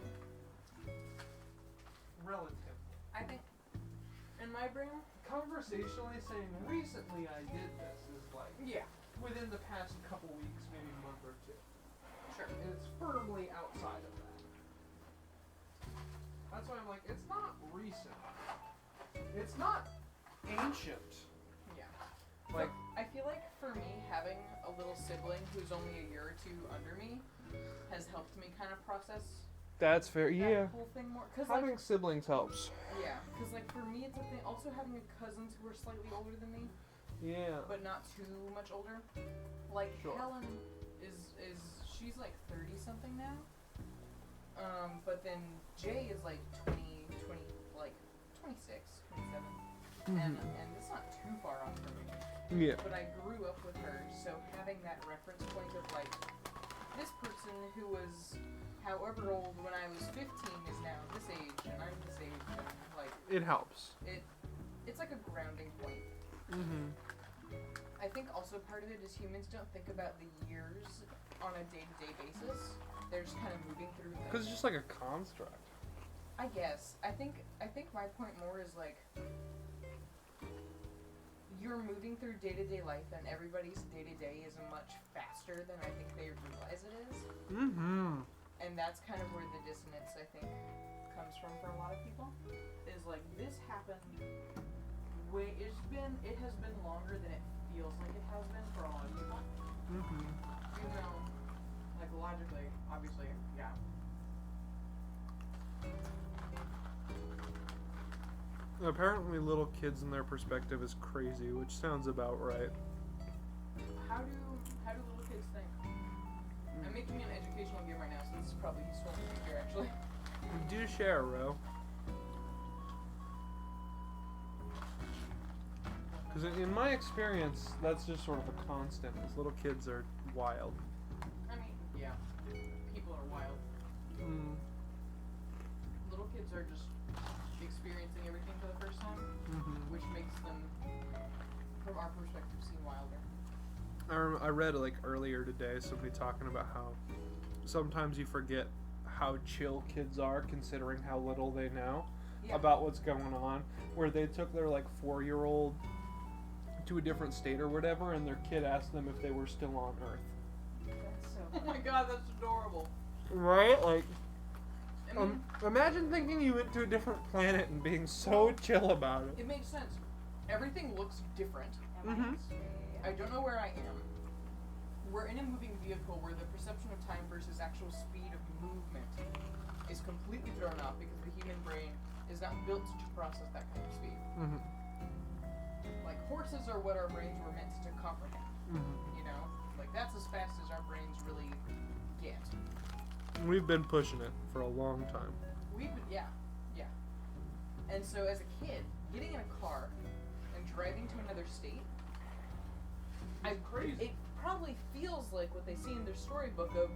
Relative. I think, in my brain, Conversationally saying recently I did this is like yeah, within the past couple weeks, maybe a month or two. sure. And it's firmly outside of that. That's why I'm like, it's not recent. It's not ancient. Yeah. Like, I feel like for me, having a little sibling who's only a year or two under me has helped me kind of process that's fair. that Yeah. whole thing more. Cause like, Having siblings helps. yeah, because like for me, it's a thing. Also having cousins who are slightly older than me, Yeah. but not too much older. Like Sure. Helen is she's like 30 something now. But then Jay is like 20, like 26, 27. And it's not too far off from me. Yeah. But I grew up with her, so having that reference point of like, this person who was however old when I was 15 is now this age, and I'm this age, and like, It helps. it's like a grounding point. Mm-hmm. I think also part of it is humans don't think about the years on a day-to-day basis. They're just kind of moving through things. Because it's just like a construct. I guess. I think my point more is like, you're moving through day-to-day life, and everybody's day-to-day is much faster than I think they realize it is. Mm-hmm. And that's kind of where the dissonance, I think, comes from for a lot of people. Is like, this happened it has been longer than it feels like it has been for a lot of people. Mm-hmm. Even though, like, a logically, obviously, yeah. Apparently, little kids and their perspective is crazy, which sounds about right. How do little kids think? I'm making an educational game right now, so this is probably useful in the future, actually. Do share, Ro. Because in my experience, that's just sort of a constant. Is little kids are wild. I mean, yeah, people are wild. Mm. Little kids are just experiencing everything for the first time, Mm-hmm. which makes them, from our perspective, seem wilder. I read like earlier today somebody talking about how sometimes you forget how chill kids are considering how little they know Yeah. about what's going on. Where they took their like 4-year-old to a different state or whatever, and their kid asked them if they were still on Earth. That's so Oh my god, that's adorable. Right? Like, I mean, imagine thinking you went to a different planet and being so chill about it. it makes sense. Everything looks different. Mhm. I don't know where I am. We're in a moving vehicle where the perception of time versus actual speed of movement is completely thrown off because the human brain is not built to process that kind of speed. Mm-hmm. Like, horses are what our brains were meant to comprehend, Mm-hmm. you know? Like, that's as fast as our brains really get. We've been pushing it for a long time. Yeah. And so as a kid, getting in a car and driving to another state, it probably feels like what they see in their storybook of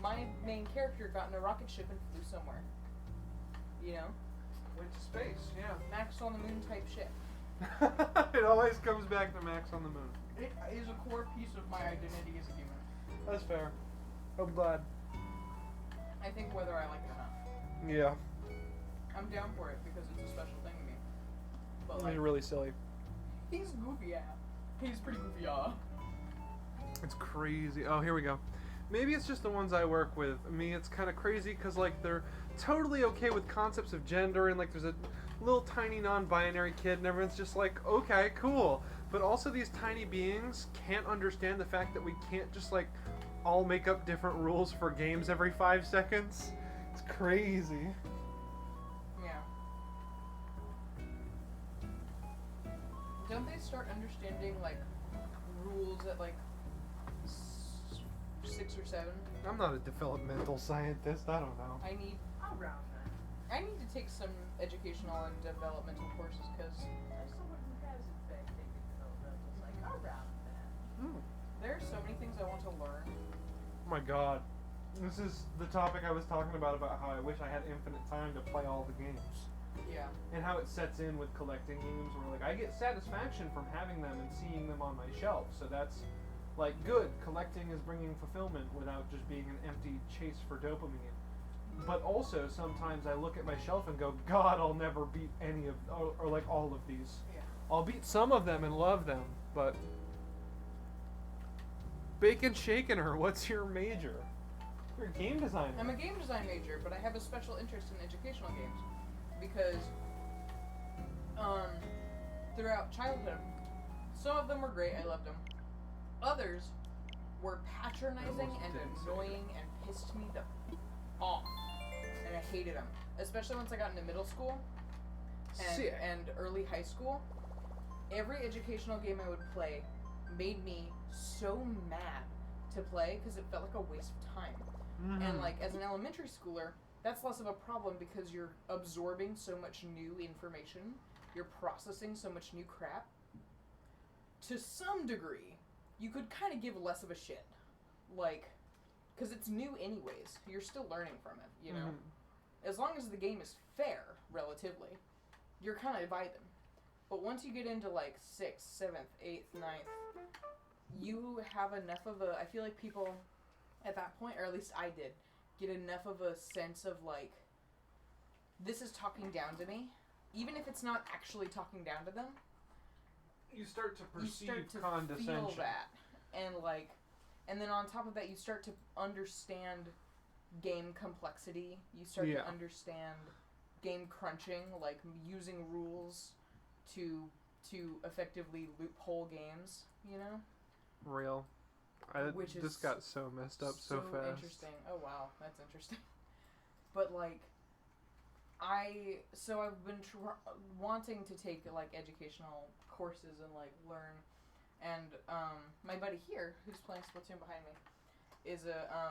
my main character got in a rocket ship and flew somewhere. You know? Went to space, yeah. Max on the moon type shit. It always comes back to Max on the moon. It is a core piece of my identity as a human. That's fair. I'm glad. I think whether I like it or not. Yeah. I'm down for it because it's a special thing to me. But like, You're really silly. he's goofy, yeah. He's pretty goofy, yeah. It's crazy. Oh, here we go. Maybe it's just the ones I work with. I mean, it's kind of crazy because, like, they're totally okay with concepts of gender, and, like, there's a little tiny non-binary kid, and everyone's just like, okay, cool. But also these tiny beings can't understand the fact that we can't just, like, all make up different rules for games every 5 seconds. It's crazy. Yeah. Don't they start understanding, like, rules at, like, 6 or 7? I'm not a developmental scientist. I don't know. I need to take some educational and developmental courses because As someone who has in fact taken developmental, it's like around that. there are so many things I want to learn. Oh my god. This is the topic I was talking about how I wish I had infinite time to play all the games. Yeah. And how it sets in with collecting games where, like, I get satisfaction from having them and seeing them on my shelf. So that's, like, good. Collecting is bringing fulfillment without just being an empty chase for dopamine. But also, sometimes I look at my shelf and go, God, I'll never beat any of, or like, all of these. Yeah. I'll beat some of them and love them, but... Bacon Shakener, what's your major? You're a game designer. I'm a game design major, but I have a special interest in educational games because throughout childhood, some of them were great. I loved them. Others were patronizing and annoying and pissed me the off, and I hated them. Especially once I got into middle school and early high school. Every educational game I would play made me so mad to play because it felt like a waste of time. Mm-hmm. And like as an elementary schooler, that's less of a problem because you're absorbing so much new information, you're processing so much new crap. To some degree, you could kind of give less of a shit, like, because it's new anyways. You're still learning from it, you know. As long as the game is fair, relatively, you're kind of vibing. But once you get into like 6th, 7th, 8th, 9th, you have enough of a. I feel like people at that point, or at least I did, get enough of a sense of like, this is talking down to me, even if it's not actually talking down to them. You start to You perceive start to condescension. feel that, and like, and then on top of that, you start to understand game complexity. You start Yeah. to understand game crunching, like using rules to effectively loophole games. You know. Real. Which This is got so messed up so fast. interesting. Oh wow, that's interesting. But like, I've been wanting to take like educational courses and like learn, and my buddy here who's playing Splatoon behind me is a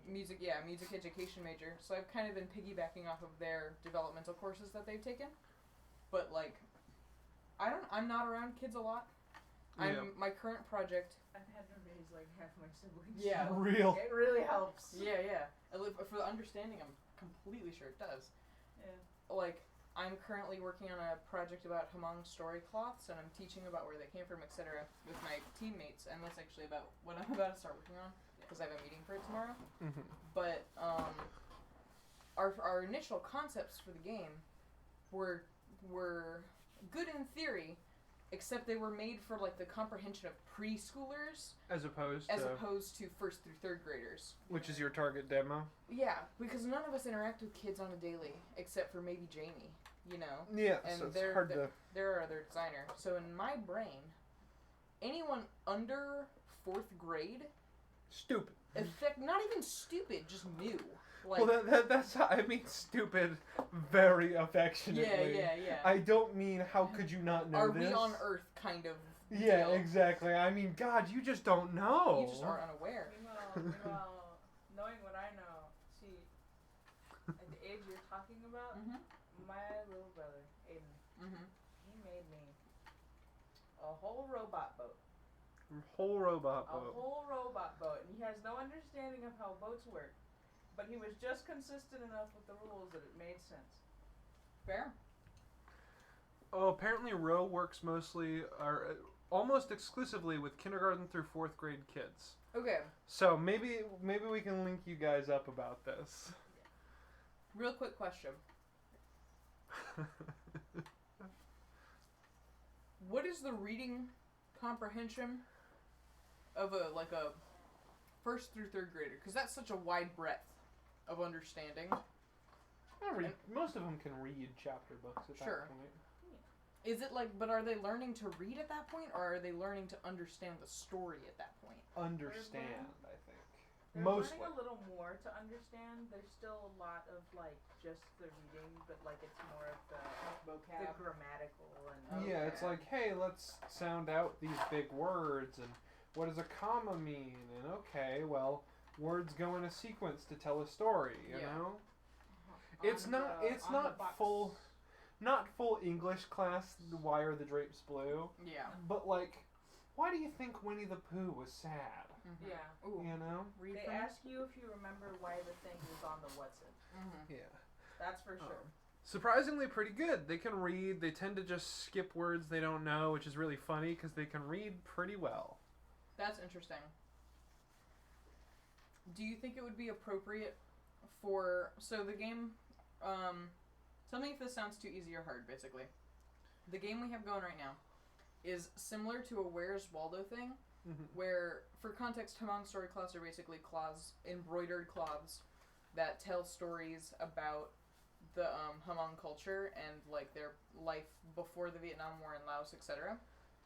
music education major. So I've kind of been piggybacking off of their developmental courses that they've taken, but like, I'm not around kids a lot. Yeah. My current project. I've had to raise like half my siblings. Yeah. so Real. It really helps. Yeah. For the understanding, I'm completely sure it does. Yeah. Like, I'm currently working on a project about Hmong story cloths, and I'm teaching about where they came from, etc., with my teammates, and that's actually about what I'm about to start working on, because I have a meeting for it tomorrow. Mm-hmm. But our initial concepts for the game were good in theory, except they were made for like the comprehension of preschoolers As opposed as to, opposed to first through third graders. which is your target demo. Yeah, because none of us interact with kids on a daily, except for maybe Jamie, you know. Yeah, And so it's they're- hard to. They're our other designer. So in my brain, anyone under 4th grade, Stupid. not even stupid, just new. Like, Well, that's how I mean stupid very affectionately. yeah. I don't mean how could you not know Are this? we on Earth kind of Yeah, deal. exactly. I mean, God, you just don't know. You just are unaware. Meanwhile, knowing what I know, see, at the age you're talking about, Mm-hmm. my little brother, Aiden, Mm-hmm. he made me a whole robot boat. Whole robot A boat. whole robot boat. And he has no understanding of how boats work. But he was just consistent enough with the rules that it made sense. Fair. Oh, apparently Row works mostly or almost exclusively with kindergarten through 4th grade kids. Okay. So maybe we can link you guys up about this. Real quick question. What is the reading comprehension of a 1st through 3rd grader? Because that's such a wide breadth of understanding. Most of them can read chapter books at Sure. that point. Is it but are they learning to read at that point, or are they learning to understand the story at that point? Understand, I think. They're Mostly. learning a little more to understand. There's still a lot of just the reading, but it's more of the Vocab. grammatical and Yeah, it's like, hey, let's sound out these big words, and what does a comma mean? And okay, well, words go in a sequence to tell a story, you Yeah. know? It's not not full English class, Why Are the Drapes Blue? Yeah. But why do you think Winnie the Pooh was sad? Mm-hmm. Yeah. Ooh. You know? Read They from ask you if you remember why the thing was on the What's-It. Mm-hmm. Yeah. That's for sure. Surprisingly pretty good. They can read. They tend to just skip words they don't know, which is really funny because they can read pretty well. That's interesting. Do you think it would be appropriate for the game? Tell me if this sounds too easy or hard. Basically, the game we have going right now is similar to a Where's Waldo thing, where, for context, Hmong story cloths are basically embroidered cloths that tell stories about the Hmong culture and their life before the Vietnam War in Laos, etc.,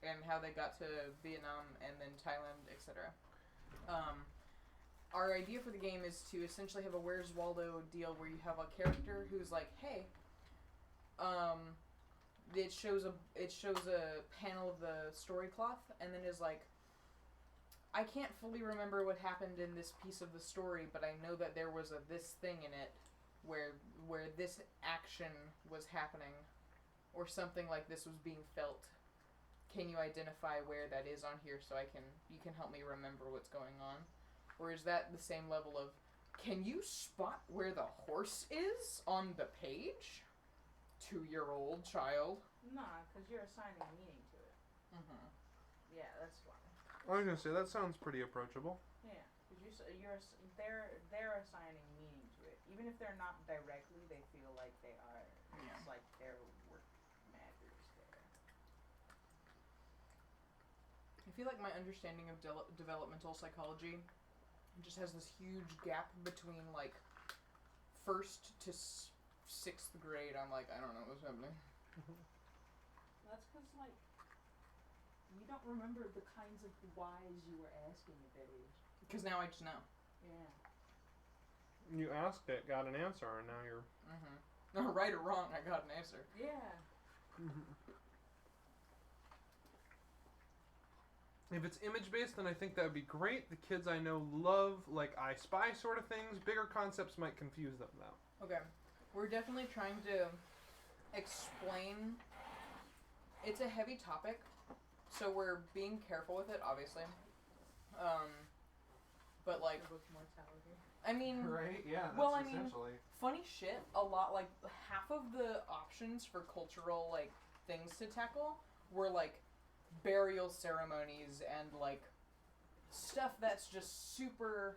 and how they got to Vietnam and then Thailand, etc. Our idea for the game is to essentially have a Where's Waldo deal where you have a character who's like, hey, it shows a panel of the story cloth and then is like, I can't fully remember what happened in this piece of the story, but I know that there was this thing in it where this action was happening or something like this was being felt. Can you identify where that is on here so you can help me remember what's going on? Or is that the same level of, can you spot where the horse is on the page? 2-year-old child. Nah, because you're assigning meaning to it. Mm-hmm. Yeah, that's fine. I was gonna say that sounds pretty approachable. Yeah, because they're assigning meaning to it, even if they're not directly. They feel like they are. Yeah. It's like their work matters there. I feel like my understanding of developmental psychology just has this huge gap between 1st to 6th grade. I'm like, I don't know what's happening. That's because you don't remember the kinds of whys you were asking at that age. Because now I just know. Yeah. You asked it, got an answer, and now you're. Mm-hmm. Right or wrong, I got an answer. Yeah. If it's image based, then I think that would be great. The kids I know love like I Spy sort of things. Bigger concepts might confuse them though. Okay. We're definitely trying to explain. It's a heavy topic, so we're being careful with it, obviously. But like, Book mortality. I mean, Right? Yeah. That's Well, I mean- essentially. funny shit. A lot like half of the options for cultural like things to tackle were like burial ceremonies and like stuff that's just super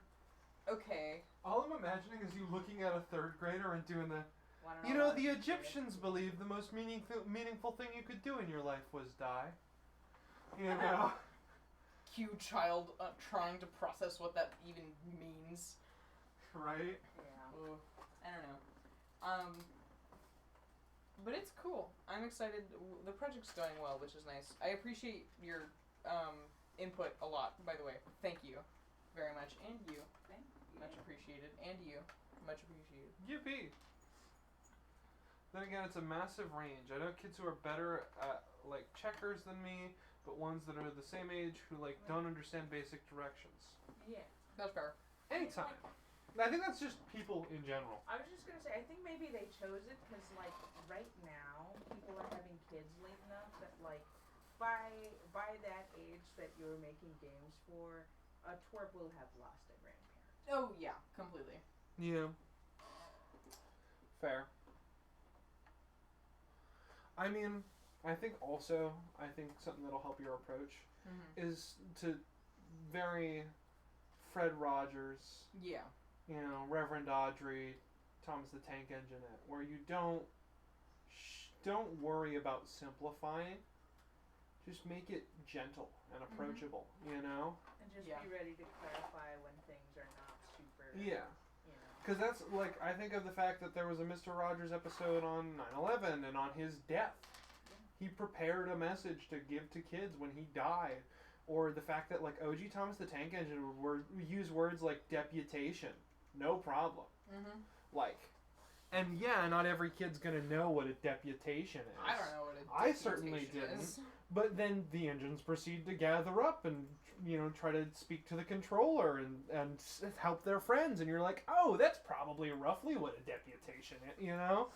okay. All I'm imagining is you looking at a third grader and doing the. Wanna You know, what the it is? Egyptians believed the most meaningful thing you could do in your life was die. You know. Cute child trying to process what that even means. Right. Yeah. Ugh, I don't know. But it's cool. I'm excited. The project's going well, which is nice. I appreciate your input a lot, by the way. Thank you very much. And you. Thank you. Much appreciated. And you. Much appreciated. Yippee. Then again, it's a massive range. I know kids who are better at like checkers than me, but ones that are the same age who like don't understand basic directions. Yeah. That's fair. Anytime. I think that's just people in general. I was just gonna say, I think maybe they chose it because, like, right now, people are having kids late enough that, like, by that age that you're making games for, a twerp will have lost a grandparent. Oh, yeah. Completely. Yeah. Fair. I mean, I think something that'll help your approach Mm-hmm. is to very Fred Rogers, Yeah. you know, Reverend Audrey, Thomas the Tank Engine it, where you don't worry about simplifying. Just make it gentle and approachable, you know? And just Yeah. be ready to clarify when things are not super, Yeah. you know. Because that's, like, I think of the fact that there was a Mr. Rogers episode on 9/11 and on his death. He prepared a message to give to kids when he died. Or the fact that, like, OG Thomas the Tank Engine would use words like deputation. No problem. Mm-hmm. Like, and yeah, not every kid's gonna know what a deputation is. I don't know what a I certainly deputation didn't. is. But then the engines proceed to gather up and, you know, try to speak to the controller and help their friends. And you're like, oh, that's probably roughly what a deputation is, you know?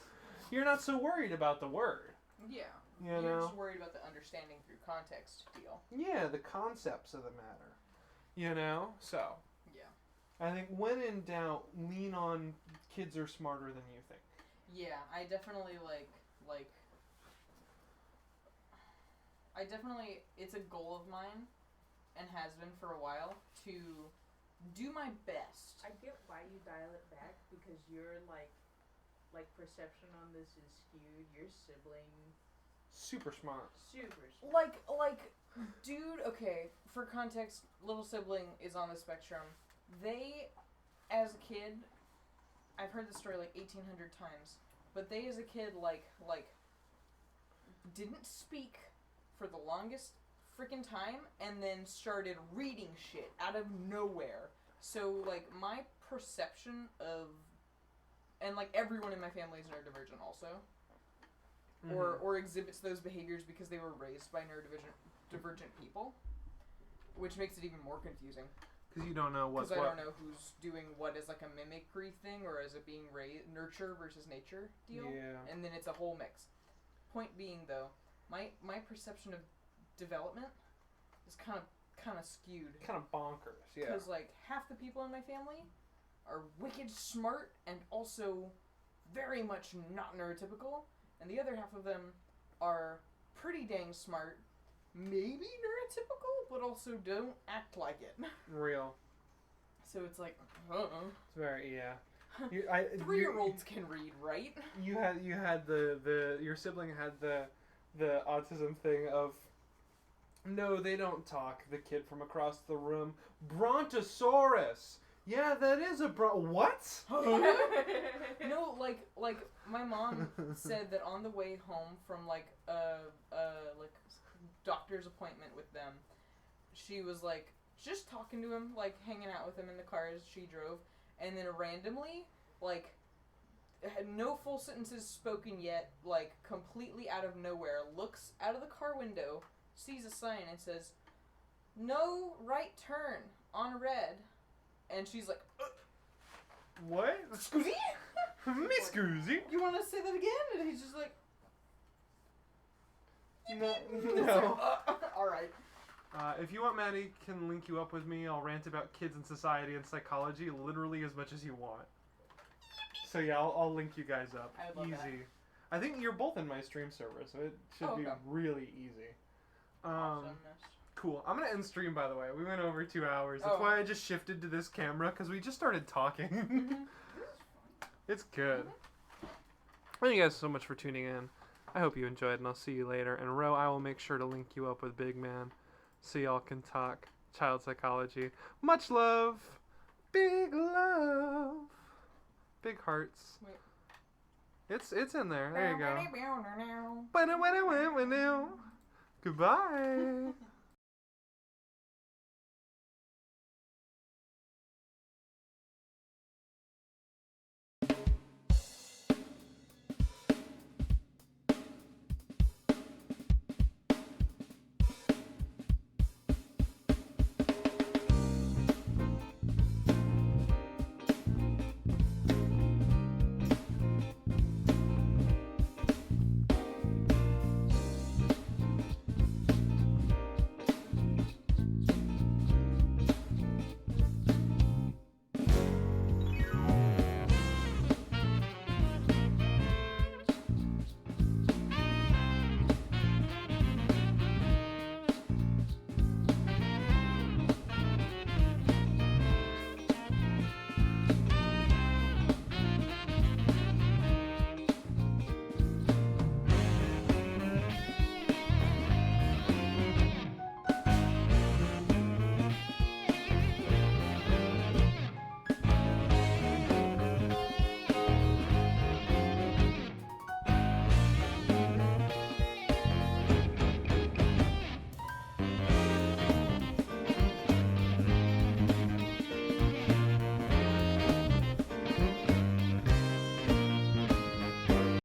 You're not so worried about the word, Yeah. you You're know? just worried about the understanding through context deal. Yeah, the concepts of the matter, you know? So, Yeah. I think when in doubt, lean on kids are smarter than you think. Yeah, I definitely it's a goal of mine and has been for a while to do my best. I get why you dial it back because your like perception on this is skewed. Your sibling, Super smart. super smart. Like dude, okay, for context, little sibling is on the spectrum. They as a kid, I've heard the story like 1,800 times, but they as a kid like didn't speak for the longest freaking time and then started reading shit out of nowhere. So like my perception of, and like everyone in my family is neurodivergent also, or exhibits those behaviors because they were raised by neurodivergent people, which makes it even more confusing. Because you don't know what's Because what. I don't know who's doing what as like a mimicry thing or as it being nurture versus nature deal. Yeah. And then it's a whole mix. Point being though, my perception of development is kind of skewed. Kind of bonkers, yeah. Because like half the people in my family are wicked smart and also very much not neurotypical, and the other half of them are pretty dang smart, maybe neurotypical, but also don't act like it. Real. So it's like, It's very, yeah. 3-year-olds can read, right? You had your sibling had the autism thing of, no, they don't talk. The kid from across the room, Brontosaurus. Yeah, that is a what? No, like my mom said that on the way home from like doctor's appointment with them, she was like just talking to him, like hanging out with him in the car as she drove, and then randomly, like, had no full sentences spoken yet, like completely out of nowhere, looks out of the car window, sees a sign and says, "No right turn on red," and she's like, What? "Scusi? Miss Goosey? You want to say that again?" And he's just like, No. Alright. If you want, Maddie can link you up with me. I'll rant about kids and society and psychology literally as much as you want. So yeah, I'll link you guys up. I would love Easy. I think you're both in my stream server, so it should be okay. really easy. Awesomeness. Cool. I'm gonna end stream, by the way. We went over 2 hours. That's Oh. why I just shifted to this camera, because we just started talking. Mhm. It's good. Thank you guys so much for tuning in. I hope you enjoyed, and I'll see you later. And Ro, I will make sure to link you up with Big Man so y'all can talk child psychology. Much love. Big love. Big hearts. Wait. It's in there. There you go. go. Goodbye.